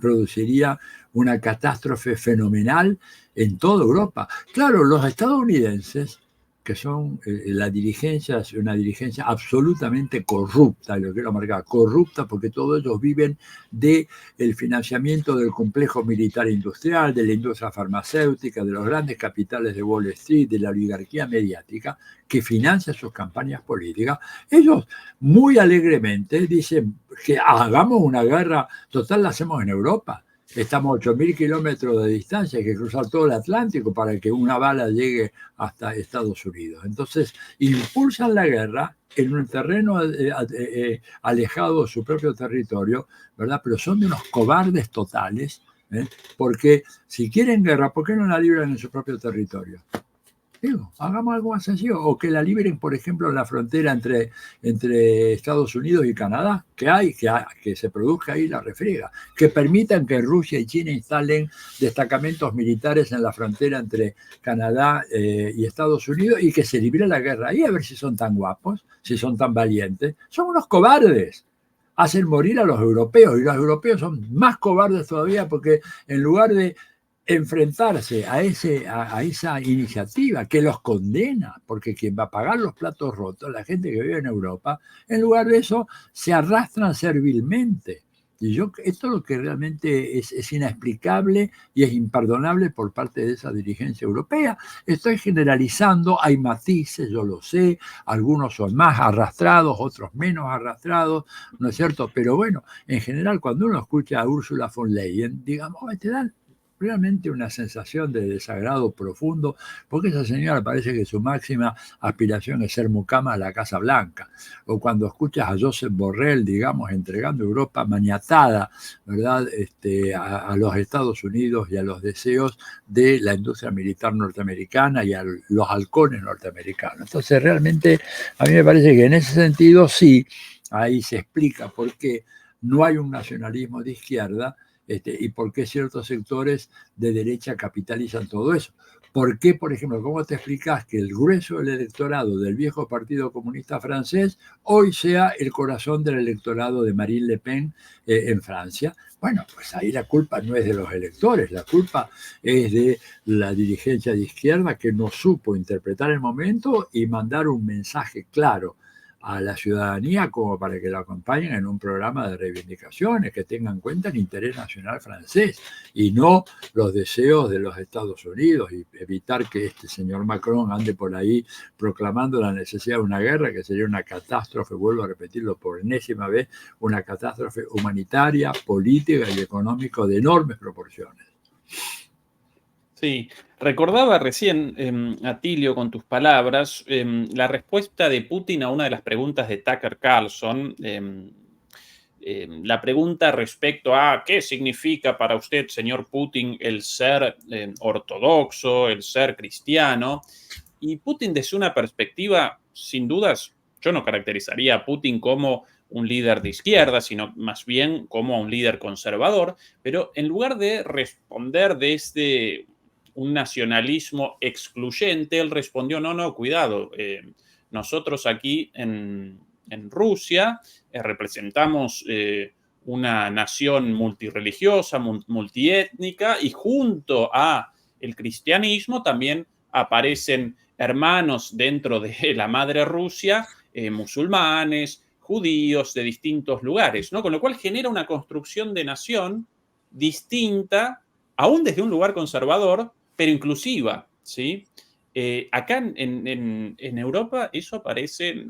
produciría una catástrofe fenomenal en toda Europa. Claro, los estadounidenses, que son la dirigencia, es una dirigencia absolutamente corrupta, y lo quiero marcar, corrupta porque todos ellos viven del financiamiento del complejo militar industrial, de la industria farmacéutica, de los grandes capitales de Wall Street, de la oligarquía mediática, que financia sus campañas políticas. Ellos muy alegremente dicen que hagamos una guerra, total la hacemos en Europa. Estamos a 8.000 kilómetros de distancia, hay que cruzar todo el Atlántico para que una bala llegue hasta Estados Unidos. Entonces, impulsan la guerra en un terreno alejado de su propio territorio, ¿verdad? Pero son de unos cobardes totales, porque si quieren guerra, ¿por qué no la libran en su propio territorio? Digo, hagamos algo más sencillo. O que la liberen, por ejemplo, en la frontera entre Estados Unidos y Canadá, que se produzca ahí la refriega. Que permitan que Rusia y China instalen destacamentos militares en la frontera entre Canadá y Estados Unidos y que se libre la guerra ahí, a ver si son tan guapos, si son tan valientes. Son unos cobardes. Hacen morir a los europeos y los europeos son más cobardes todavía porque en lugar de enfrentarse a esa iniciativa que los condena, porque quien va a pagar los platos rotos, la gente que vive en Europa, en lugar de eso se arrastran servilmente. Y esto es lo que realmente es inexplicable y es imperdonable por parte de esa dirigencia europea. Estoy generalizando, hay matices, yo lo sé, algunos son más arrastrados, otros menos arrastrados, ¿no es cierto? Pero bueno, en general, cuando uno escucha a Ursula von Leyen, digamos, te dan realmente una sensación de desagrado profundo, porque esa señora parece que su máxima aspiración es ser mucama a la Casa Blanca. O cuando escuchas a Josep Borrell, digamos, entregando Europa maniatada, ¿verdad?, a los Estados Unidos y a los deseos de la industria militar norteamericana y a los halcones norteamericanos. Entonces, realmente, a mí me parece que en ese sentido, sí, ahí se explica por qué no hay un nacionalismo de izquierda, y por qué ciertos sectores de derecha capitalizan todo eso. ¿Por qué, por ejemplo, cómo te explicas que el grueso del electorado del viejo Partido Comunista francés hoy sea el corazón del electorado de Marine Le Pen en Francia? Bueno, pues ahí la culpa no es de los electores, la culpa es de la dirigencia de izquierda que no supo interpretar el momento y mandar un mensaje claro a la ciudadanía como para que la acompañen en un programa de reivindicaciones, que tengan en cuenta el interés nacional francés y no los deseos de los Estados Unidos, y evitar que este señor Macron ande por ahí proclamando la necesidad de una guerra, que sería una catástrofe, vuelvo a repetirlo por enésima vez, una catástrofe humanitaria, política y económica de enormes proporciones. Sí, recordaba recién, Atilio, con tus palabras, la respuesta de Putin a una de las preguntas de Tucker Carlson, la pregunta respecto a qué significa para usted, señor Putin, el ser ortodoxo, el ser cristiano. Y Putin, desde una perspectiva, sin dudas, yo no caracterizaría a Putin como un líder de izquierda, sino más bien como un líder conservador, pero en lugar de responder desde un nacionalismo excluyente, él respondió, no, cuidado, nosotros aquí en Rusia representamos una nación multirreligiosa, multiétnica, y junto a el cristianismo también aparecen hermanos dentro de la madre Rusia, musulmanes, judíos de distintos lugares, ¿no? Con lo cual genera una construcción de nación distinta, aún desde un lugar conservador, pero inclusiva, ¿sí? Acá en Europa eso parece,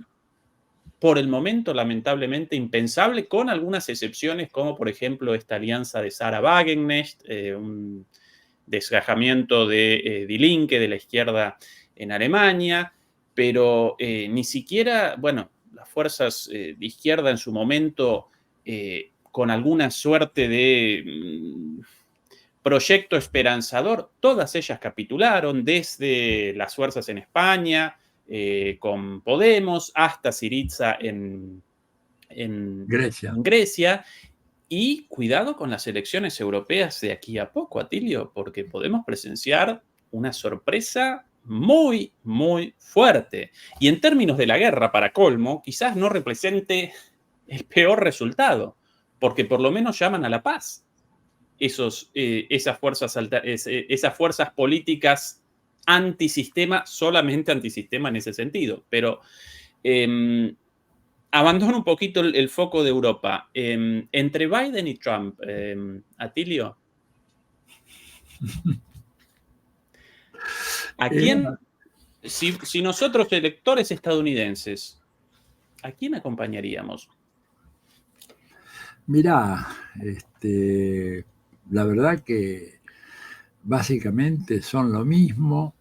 por el momento, lamentablemente impensable, con algunas excepciones, como por ejemplo esta alianza de Sarah Wagenknecht, un desgajamiento de Die Linke, de la izquierda en Alemania, pero ni siquiera, bueno, las fuerzas de izquierda en su momento, con alguna suerte de proyecto esperanzador, todas ellas capitularon, desde las fuerzas en España, con Podemos, hasta Syriza en Grecia. Y cuidado con las elecciones europeas de aquí a poco, Atilio, porque podemos presenciar una sorpresa muy, muy fuerte. Y en términos de la guerra, para colmo, quizás no represente el peor resultado, porque por lo menos llaman a la paz esas fuerzas políticas antisistema, solamente antisistema en ese sentido. Pero abandono un poquito el foco de Europa. Entre Biden y Trump, Atilio, ¿a quién, si nosotros electores estadounidenses, a quién acompañaríamos? Mirá, la verdad que básicamente son lo mismo.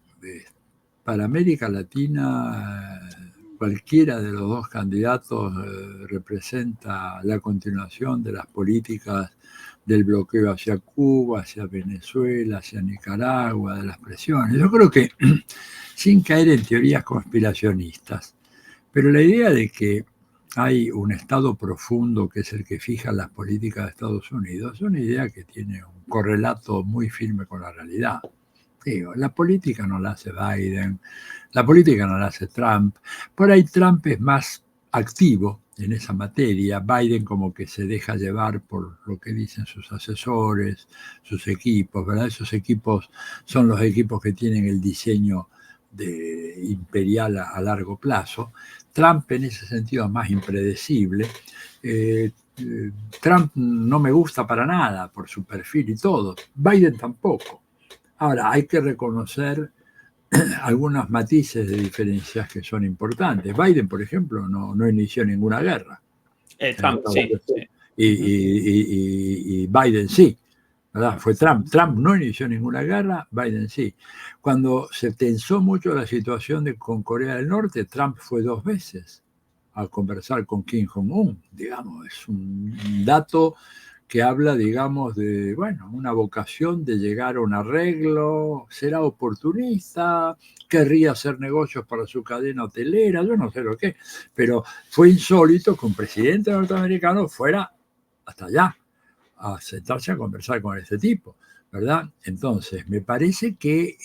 Para América Latina, cualquiera de los dos candidatos representa la continuación de las políticas del bloqueo hacia Cuba, hacia Venezuela, hacia Nicaragua, de las presiones. Yo creo que, sin caer en teorías conspiracionistas, pero la idea de que hay un Estado profundo que es el que fija las políticas de Estados Unidos es una idea que tiene un correlato muy firme con la realidad. Digo, la política no la hace Biden, la política no la hace Trump. Por ahí Trump es más activo en esa materia. Biden como que se deja llevar por lo que dicen sus asesores, sus equipos, ¿verdad? Esos equipos son los equipos que tienen el diseño imperial a largo plazo. Trump en ese sentido es más impredecible. Trump no me gusta para nada por su perfil y todo. Biden tampoco. Ahora, hay que reconocer algunos matices de diferencias que son importantes. Biden, por ejemplo, no inició ninguna guerra. Trump, sí. Y Biden sí, ¿verdad? Fue Trump. Trump no inició ninguna guerra, Biden sí. Cuando se tensó mucho la situación con Corea del Norte, Trump fue 2 veces a conversar con Kim Jong-un. Digamos, es un dato que habla, digamos, de, bueno, una vocación de llegar a un arreglo, será oportunista, querría hacer negocios para su cadena hotelera, yo no sé lo que, pero fue insólito que un presidente norteamericano fuera hasta allá a sentarse a conversar con este tipo, ¿verdad? Entonces, me parece que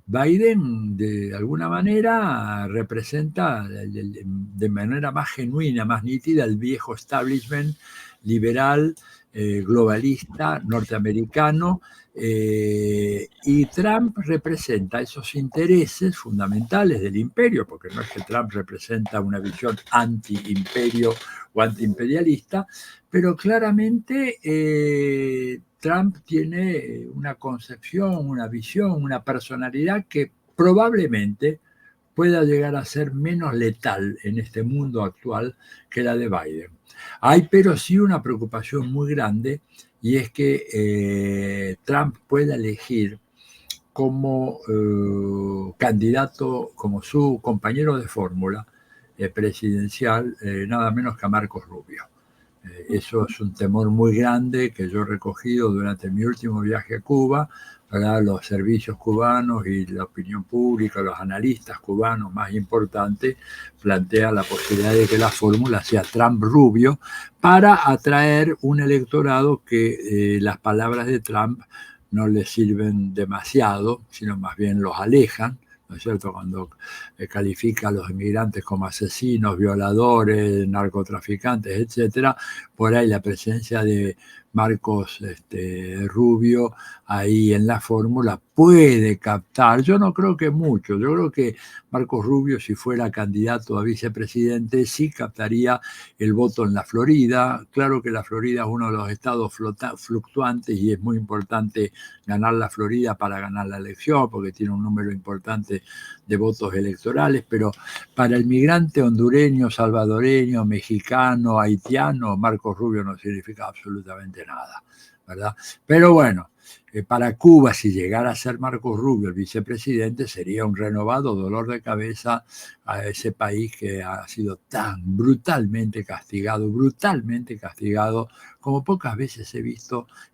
Biden, de alguna manera, representa de manera más genuina, más nítida, el viejo establishment liberal, globalista, norteamericano, y Trump representa esos intereses fundamentales del imperio, porque no es que Trump representa una visión anti-imperio o anti-imperialista, pero claramente Trump tiene una concepción, una visión, una personalidad que probablemente pueda llegar a ser menos letal en este mundo actual que la de Biden. Hay pero sí una preocupación muy grande, y es que Trump pueda elegir como candidato, como su compañero de fórmula presidencial, nada menos que a Marcos Rubio. Eso es un temor muy grande que yo he recogido durante mi último viaje a Cuba. Para los servicios cubanos y la opinión pública, los analistas cubanos más importantes, plantea la posibilidad de que la fórmula sea Trump-Rubio para atraer un electorado que las palabras de Trump no les sirven demasiado, sino más bien los alejan, ¿no es cierto? Cuando califica a los inmigrantes como asesinos, violadores, narcotraficantes, etcétera, por ahí la presencia de Marcos Rubio ahí en la fórmula puede captar, yo no creo que mucho, yo creo que Marcos Rubio, si fuera candidato a vicepresidente, sí captaría el voto en la Florida. Claro que la Florida es uno de los estados fluctuantes y es muy importante ganar la Florida para ganar la elección, porque tiene un número importante de votos electorales, pero para el migrante hondureño, salvadoreño, mexicano, haitiano, Marcos Rubio no significa absolutamente nada, ¿verdad? Pero bueno, para Cuba, si llegara a ser Marcos Rubio el vicepresidente, sería un renovado dolor de cabeza a ese país que ha sido tan brutalmente castigado como pocas veces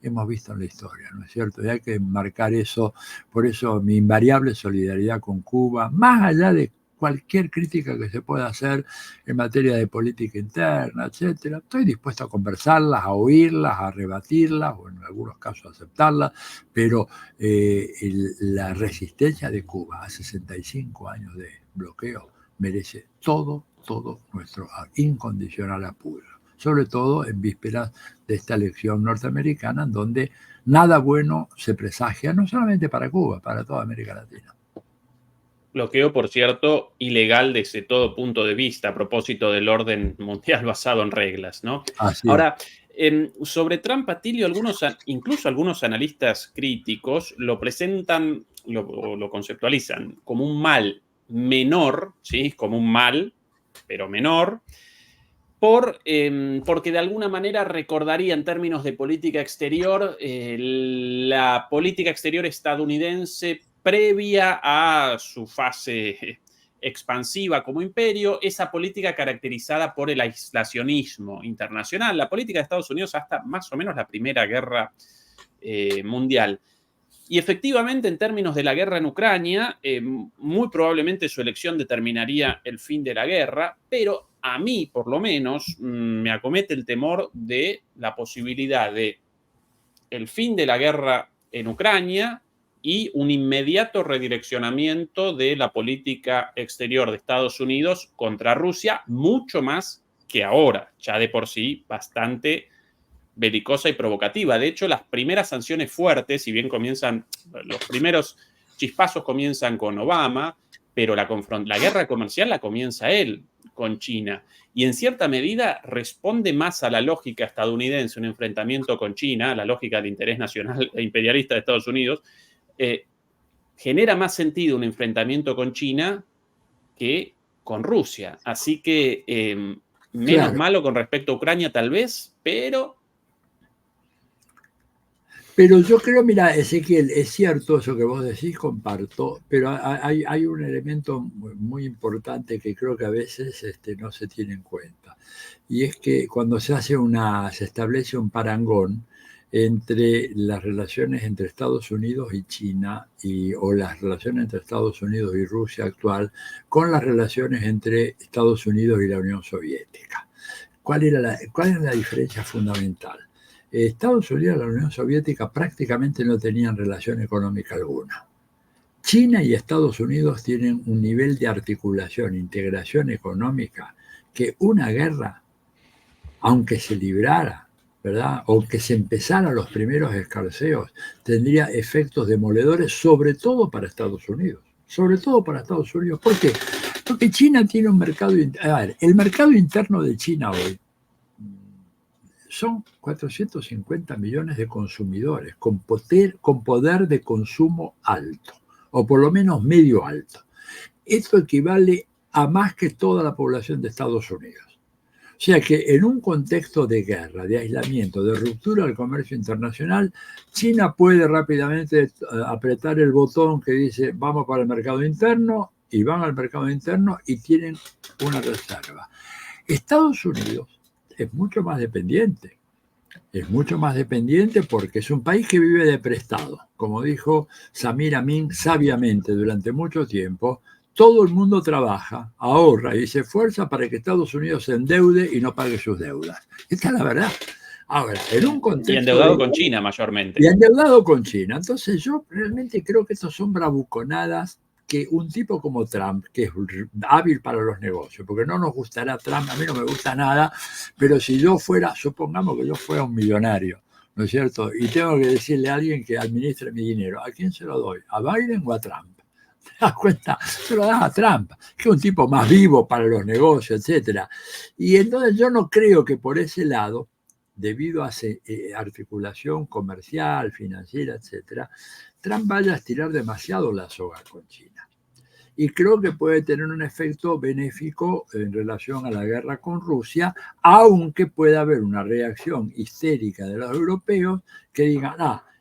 hemos visto en la historia, ¿no es cierto? Y hay que marcar eso, por eso mi invariable solidaridad con Cuba, más allá de cualquier crítica que se pueda hacer en materia de política interna, etcétera. Estoy dispuesto a conversarlas, a oírlas, a rebatirlas, o en algunos casos a aceptarlas, pero la resistencia de Cuba a 65 años de bloqueo merece todo nuestro incondicional apoyo, sobre todo en vísperas de esta elección norteamericana, en donde nada bueno se presagia, no solamente para Cuba, para toda América Latina. Bloqueo, por cierto, ilegal desde todo punto de vista, a propósito del orden mundial basado en reglas, ¿no? Así Ahora, sobre Trump, Atilio, incluso algunos analistas críticos lo presentan, lo conceptualizan como un mal menor, ¿sí? Como un mal, pero menor, porque de alguna manera recordaría en términos de política exterior la política exterior estadounidense previa a su fase expansiva como imperio, esa política caracterizada por el aislacionismo internacional, la política de Estados Unidos hasta más o menos la Primera Guerra Mundial. Y efectivamente, en términos de la guerra en Ucrania, muy probablemente su elección determinaría el fin de la guerra, pero a mí, por lo menos, me acomete el temor de la posibilidad de el fin de la guerra en Ucrania y un inmediato redireccionamiento de la política exterior de Estados Unidos contra Rusia, mucho más que ahora, ya de por sí bastante belicosa y provocativa. De hecho, las primeras sanciones fuertes, si bien los primeros chispazos comienzan con Obama, pero la guerra comercial la comienza él con China. Y en cierta medida responde más a la lógica estadounidense, un enfrentamiento con China, la lógica del interés nacional e imperialista de Estados Unidos, genera más sentido un enfrentamiento con China que con Rusia. Así que menos malo con respecto a Ucrania tal vez, pero yo creo, mira, Ezequiel, es cierto eso que vos decís, comparto, pero hay un elemento muy importante que creo que a veces no se tiene en cuenta. Y es que cuando se establece un parangón entre las relaciones entre Estados Unidos y China, o las relaciones entre Estados Unidos y Rusia actual, con las relaciones entre Estados Unidos y la Unión Soviética. ¿Cuál era la diferencia fundamental? Estados Unidos y la Unión Soviética prácticamente no tenían relación económica alguna. China y Estados Unidos tienen un nivel de articulación, integración económica, que una guerra, aunque se librara, ¿verdad?, o que se empezaran los primeros escarceos, tendría efectos demoledores, sobre todo para Estados Unidos. Sobre todo para Estados Unidos. ¿Por qué? Porque China tiene un mercado... A ver, el mercado interno de China hoy son 450 millones de consumidores con poder de consumo alto, o por lo menos medio alto. Esto equivale a más que toda la población de Estados Unidos. O sea que en un contexto de guerra, de aislamiento, de ruptura del comercio internacional, China puede rápidamente apretar el botón que dice vamos para el mercado interno, y van al mercado interno y tienen una reserva. Estados Unidos es mucho más dependiente. Es mucho más dependiente porque es un país que vive de prestado. Como dijo Samir Amin sabiamente durante mucho tiempo, todo el mundo trabaja, ahorra y se esfuerza para que Estados Unidos se endeude y no pague sus deudas. Esta es la verdad. Ahora, en un contexto... Y endeudado con China mayormente. Y endeudado con China. Entonces yo realmente creo que estos son bravuconadas que un tipo como Trump, que es hábil para los negocios, porque no nos gustará Trump, a mí no me gusta nada, pero si yo fuera, supongamos que yo fuera un millonario, ¿no es cierto? Y tengo que decirle a alguien que administre mi dinero, ¿a quién se lo doy? ¿A Biden o a Trump? ¿Te das cuenta? Se lo das a Trump, que es un tipo más vivo para los negocios, etc. Y entonces yo no creo que por ese lado, debido a esa articulación comercial, financiera, etc., Trump vaya a estirar demasiado la soga con China. Y creo que puede tener un efecto benéfico en relación a la guerra con Rusia, aunque pueda haber una reacción histérica de los europeos que digan,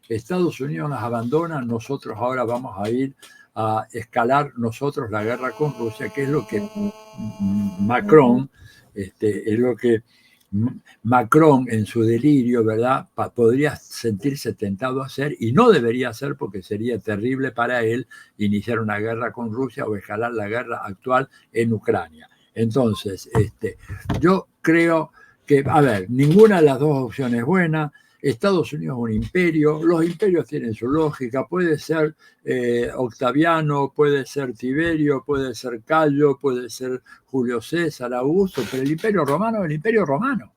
Estados Unidos nos abandona, nosotros ahora vamos a ir a escalar nosotros la guerra con Rusia, que es lo que Macron, Macron en su delirio, ¿verdad?, podría sentirse tentado a hacer, y no debería hacer porque sería terrible para él iniciar una guerra con Rusia o escalar la guerra actual en Ucrania. Entonces, yo creo que, a ver, ninguna de las dos opciones es buena. Estados Unidos es un imperio, los imperios tienen su lógica, puede ser Octaviano, puede ser Tiberio, puede ser Cayo, puede ser Julio César, Augusto, pero el imperio romano es el imperio romano.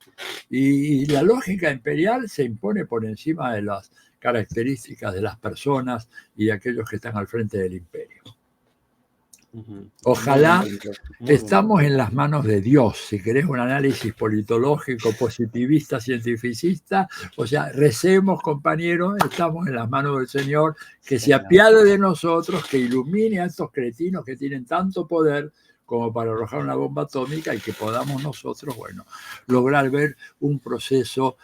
Y la lógica imperial se impone por encima de las características de las personas y de aquellos que están al frente del imperio. Ojalá estamos en las manos de Dios, si querés un análisis politológico, positivista, cientificista, o sea, recemos, compañeros, estamos en las manos del Señor, que se apiade de nosotros, que ilumine a estos cretinos que tienen tanto poder como para arrojar una bomba atómica y que podamos nosotros, bueno, lograr ver un proceso.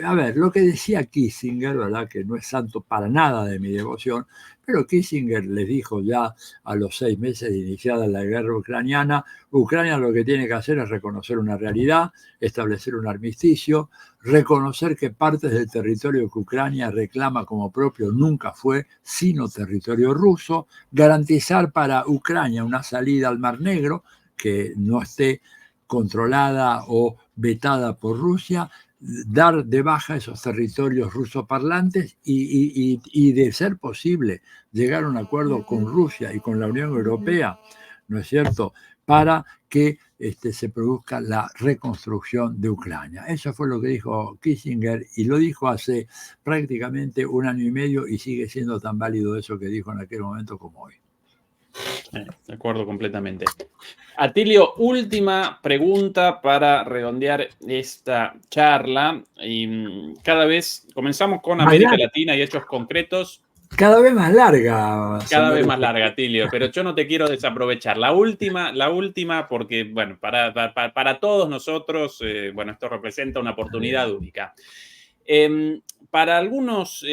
A ver, lo que decía Kissinger, ¿verdad?, que no es santo para nada de mi devoción, Pero Kissinger les dijo ya a los 6 meses de iniciada la guerra ucraniana, Ucrania lo que tiene que hacer es reconocer una realidad, establecer un armisticio, reconocer que partes del territorio que Ucrania reclama como propio nunca fue sino territorio ruso, garantizar para Ucrania una salida al Mar Negro que no esté controlada o vetada por Rusia, dar de baja esos territorios rusoparlantes y de ser posible llegar a un acuerdo con Rusia y con la Unión Europea, ¿no es cierto?, para que se produzca la reconstrucción de Ucrania. Eso fue lo que dijo Kissinger y lo dijo hace prácticamente 1 año y medio y sigue siendo tan válido eso que dijo en aquel momento como hoy. De acuerdo completamente. Atilio, última pregunta para redondear esta charla. Y cada vez comenzamos con América Latina y hechos concretos. Cada vez más larga. Cada vez más larga, Atilio, pero yo no te quiero desaprovechar. La última, porque, bueno, para todos nosotros, bueno, esto representa una oportunidad única. Para algunos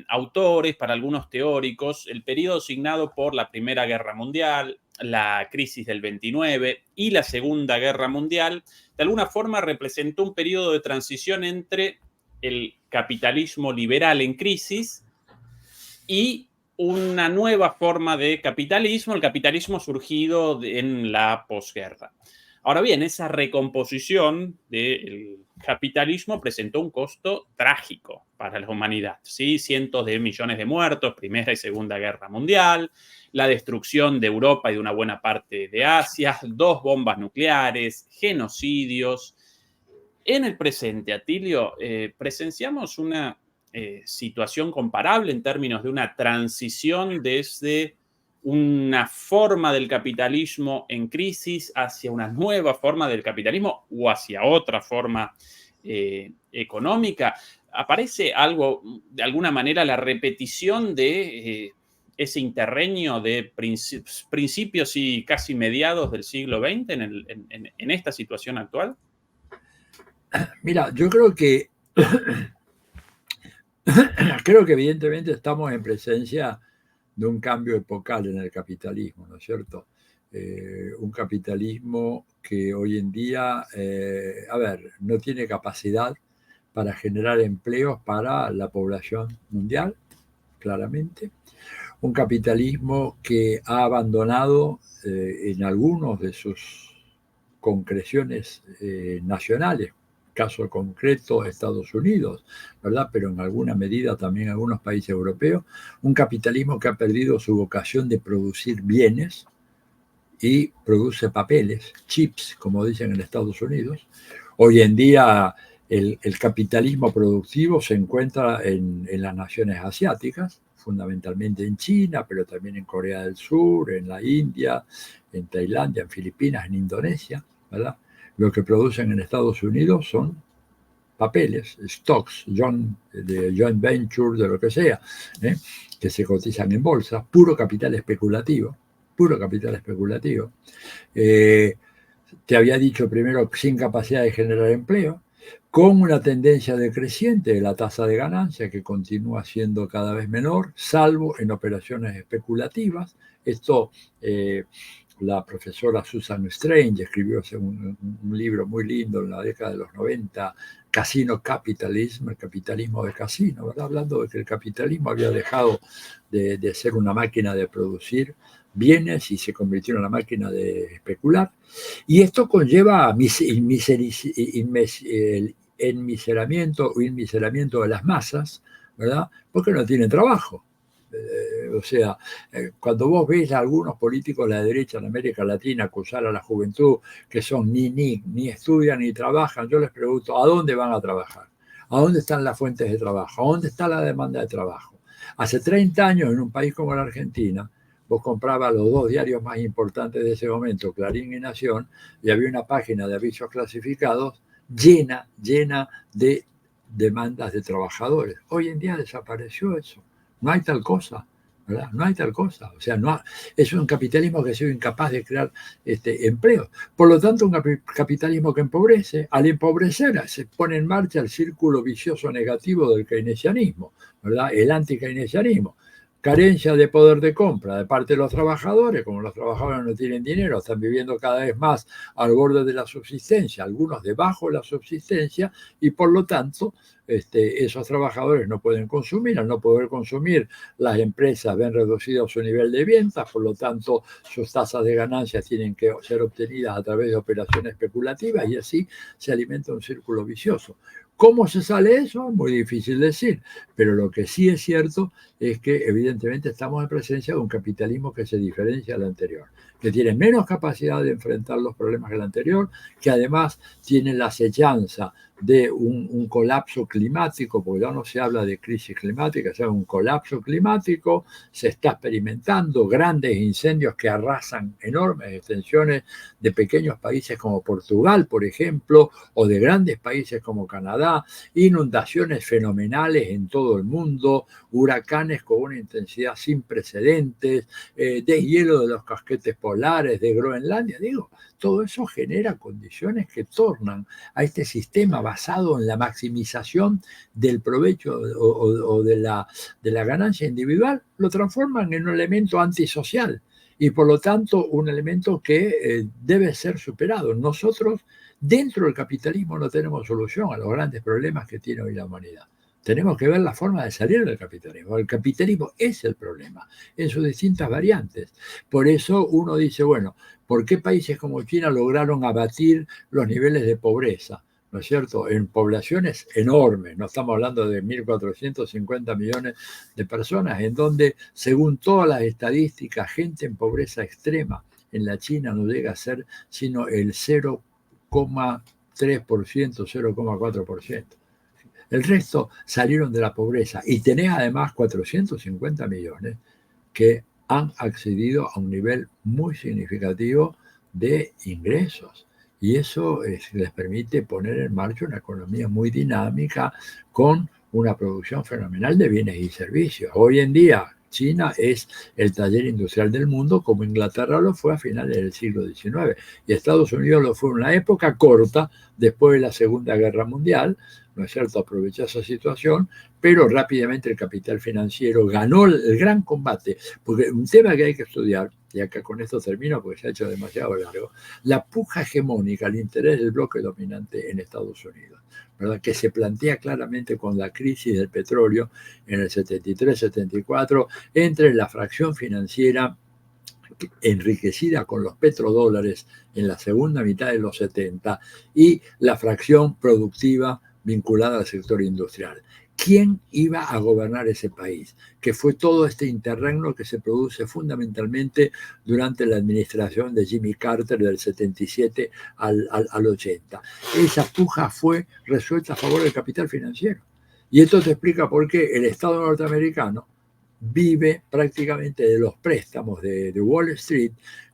autores, para algunos teóricos, el periodo signado por la Primera Guerra Mundial, la crisis del 29 y la Segunda Guerra Mundial, de alguna forma representó un periodo de transición entre el capitalismo liberal en crisis y una nueva forma de capitalismo, el capitalismo surgido en la posguerra. Ahora bien, esa recomposición del capitalismo presentó un costo trágico para la humanidad, ¿sí? Cientos de millones de muertos, Primera y Segunda Guerra Mundial, la destrucción de Europa y de una buena parte de Asia, 2 bombas nucleares, genocidios. En el presente, Atilio, presenciamos una situación comparable en términos de una transición desde una forma del capitalismo en crisis hacia una nueva forma del capitalismo o hacia otra forma económica. ¿Aparece algo, de alguna manera, la repetición de ese interreño de principios y casi mediados del siglo XX en esta situación actual? Mira, yo creo que evidentemente estamos en presencia de un cambio epocal en el capitalismo, ¿no es cierto? Un capitalismo que hoy en día, no tiene capacidad para generar empleos para la población mundial, claramente. Un capitalismo que ha abandonado en algunos de sus concreciones nacionales, caso concreto Estados Unidos, ¿verdad? Pero en alguna medida también algunos países europeos, un capitalismo que ha perdido su vocación de producir bienes y produce papeles, chips, como dicen en Estados Unidos. Hoy en día el capitalismo productivo se encuentra en las naciones asiáticas, fundamentalmente en China, pero también en Corea del Sur, en la India, en Tailandia, en Filipinas, en Indonesia, ¿verdad? Lo que producen en Estados Unidos son papeles, stocks, de joint venture, de lo que sea, que se cotizan en bolsa, puro capital especulativo, puro capital especulativo. Te había dicho primero, sin capacidad de generar empleo, con una tendencia decreciente de la tasa de ganancia que continúa siendo cada vez menor, salvo en operaciones especulativas. Esto la profesora Susan Strange escribió un libro muy lindo en la década de los 90, Casino Capitalism, el capitalismo de casino, ¿verdad? Hablando de que el capitalismo había dejado de ser una máquina de producir bienes y se convirtió en una máquina de especular. Y esto conlleva enmiseramiento o inmiseramiento de las masas, ¿verdad? Porque no tienen trabajo. Cuando vos ves a algunos políticos de la derecha en América Latina acusar a la juventud que son ni estudian ni trabajan, yo les pregunto, ¿a dónde van a trabajar? ¿A dónde están las fuentes de trabajo? ¿A dónde está la demanda de trabajo? Hace 30 años en un país como la Argentina, vos comprabas los 2 diarios más importantes de ese momento, Clarín y Nación, y había una página de avisos clasificados llena de demandas de trabajadores. Hoy en día desapareció eso. No hay tal cosa, ¿verdad? No hay tal cosa. O sea, es un capitalismo que ha sido incapaz de crear empleos. Por lo tanto, un capitalismo que empobrece. Al empobrecer se pone en marcha el círculo vicioso negativo del keynesianismo, ¿verdad? El anti-keynesianismo. carencia de poder de compra de parte de los trabajadores, como los trabajadores no tienen dinero, están viviendo cada vez más al borde de la subsistencia, algunos debajo de la subsistencia, y por lo tanto esos trabajadores no pueden consumir. Al no poder consumir, las empresas ven reducido su nivel de ventas, por lo tanto sus tasas de ganancias tienen que ser obtenidas a través de operaciones especulativas y así se alimenta un círculo vicioso. ¿Cómo se sale eso? Muy difícil decir, pero lo que sí es cierto es que evidentemente estamos en presencia de un capitalismo que se diferencia del anterior, que tiene menos capacidad de enfrentar los problemas que el anterior, que además tiene la acechanza de un colapso climático, porque ya no se habla de crisis climática, se habla de un colapso climático, se está experimentando grandes incendios que arrasan enormes extensiones de pequeños países como Portugal, por ejemplo, o de grandes países como Canadá, inundaciones fenomenales en todo el mundo, huracanes con una intensidad sin precedentes, deshielo de los casquetes polares, de Groenlandia, digo, todo eso genera condiciones que tornan a este sistema basado en la maximización del provecho o de la ganancia individual, lo transforman en un elemento antisocial y por lo tanto un elemento que debe ser superado. Nosotros dentro del capitalismo no tenemos solución a los grandes problemas que tiene hoy la humanidad. Tenemos que ver la forma de salir del capitalismo. El capitalismo es el problema en sus distintas variantes. Por eso uno dice, bueno, ¿por qué países como China lograron abatir los niveles de pobreza? ¿No es cierto? En poblaciones enormes, no estamos hablando de 1.450 millones de personas, en donde, según todas las estadísticas, gente en pobreza extrema en la China no llega a ser sino el 0,3%, 0,4%. El resto salieron de la pobreza y tenés además 450 millones que han accedido a un nivel muy significativo de ingresos. Y eso les permite poner en marcha una economía muy dinámica con una producción fenomenal de bienes y servicios. Hoy en día China es el taller industrial del mundo, como Inglaterra lo fue a finales del siglo XIX. Y Estados Unidos lo fue en una época corta, después de la Segunda Guerra Mundial, ¿no es cierto? Aprovechó esa situación, pero rápidamente el capital financiero ganó el gran combate, porque un tema que hay que estudiar, y acá con esto termino porque se ha hecho demasiado largo, la puja hegemónica, el interés del bloque dominante en Estados Unidos, ¿verdad? Que se plantea claramente con la crisis del petróleo en el 73-74, entre la fracción financiera enriquecida con los petrodólares en la segunda mitad de los 70 y la fracción productiva vinculada al sector industrial. ¿Quién iba a gobernar ese país? Que fue todo este interregno que se produce fundamentalmente durante la administración de Jimmy Carter del 77 al 80. Esa puja fue resuelta a favor del capital financiero. Y esto te explica por qué el Estado norteamericano vive prácticamente de los préstamos de Wall Street,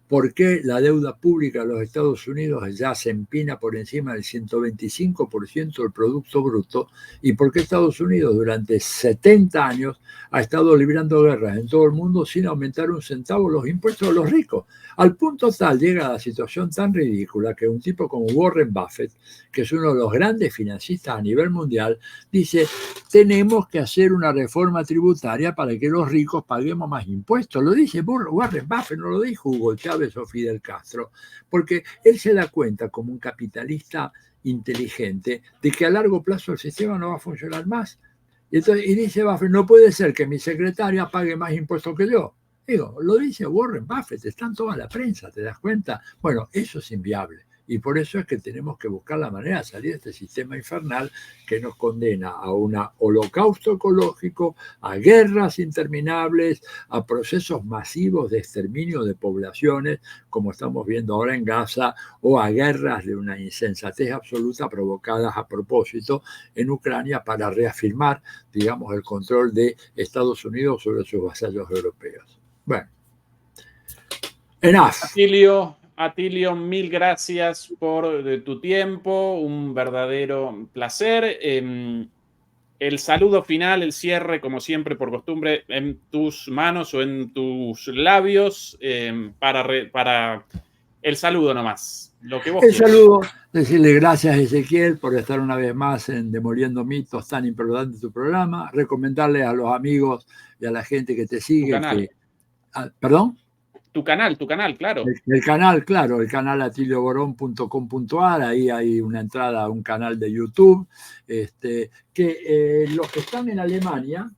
porque la deuda pública de los Estados Unidos ya se empina por encima del 125% del Producto Bruto, y porque Estados Unidos durante 70 años ha estado librando guerras en todo el mundo sin aumentar un centavo los impuestos de los ricos. Al punto tal llega la situación tan ridícula que un tipo como Warren Buffett, que es uno de los grandes financistas a nivel mundial, dice, tenemos que hacer una reforma tributaria para que los ricos paguemos más impuestos. Lo dice Warren Buffett, no lo dijo Hugo Chávez o Fidel Castro, porque él se da cuenta como un capitalista inteligente de que a largo plazo el sistema no va a funcionar más. Y dice Buffett, no puede ser que mi secretaria pague más impuestos que yo. Digo, lo dice Warren Buffett, está en toda la prensa, ¿te das cuenta? Bueno, eso es inviable. Y por eso es que tenemos que buscar la manera de salir de este sistema infernal que nos condena a un holocausto ecológico, a guerras interminables, a procesos masivos de exterminio de poblaciones, como estamos viendo ahora en Gaza, o a guerras de una insensatez absoluta provocadas a propósito en Ucrania para reafirmar, digamos, el control de Estados Unidos sobre sus vasallos europeos. Bueno, enough. Atilio, mil gracias por tu tiempo, un verdadero placer. El saludo final, el cierre, como siempre, por costumbre, en tus manos o en tus labios, para El saludo nomás, lo que vos El quieras. saludo, decirle gracias a Ezequiel por estar una vez más en Demoliendo Mitos, tan importante tu programa, recomendarle a los amigos y a la gente que te Tu sigue canal. ¿Perdón? Tu canal, claro. El canal, claro, el canal atilioborón.com.ar, ahí hay una entrada a un canal de YouTube, que los que están en Alemania,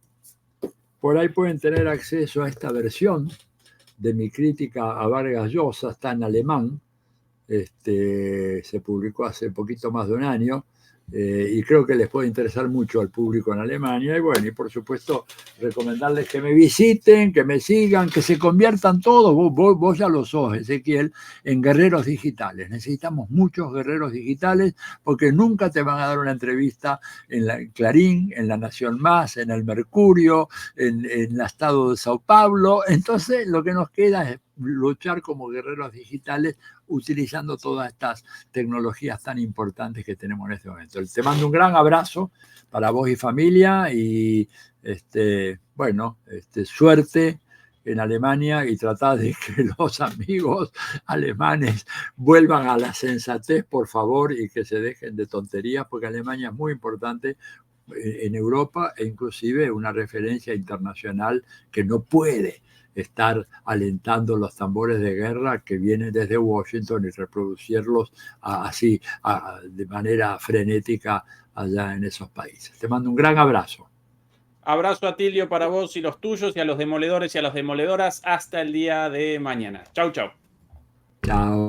por ahí pueden tener acceso a esta versión de mi crítica a Vargas Llosa, está en alemán, se publicó hace poquito más de un año, y creo que les puede interesar mucho al público en Alemania. Y bueno, y por supuesto, recomendarles que me visiten, que me sigan, que se conviertan todos, vos ya lo sos, Ezequiel, en guerreros digitales. Necesitamos muchos guerreros digitales porque nunca te van a dar una entrevista en la Clarín, en La Nación Más, en el Mercurio, en el Estado de Sao Paulo. Entonces, lo que nos queda es luchar como guerreros digitales utilizando todas estas tecnologías tan importantes que tenemos en este momento. Te mando un gran abrazo para vos y familia y suerte en Alemania y tratar de que los amigos alemanes vuelvan a la sensatez, por favor, y que se dejen de tonterías, porque Alemania es muy importante en Europa e inclusive una referencia internacional que no puede estar alentando los tambores de guerra que vienen desde Washington y reproducirlos así de manera frenética allá en esos países. Te mando un gran abrazo. Abrazo, Atilio, para vos y los tuyos, y a los demoledores y a las demoledoras. Hasta el día de mañana. Chau, chau. Chao.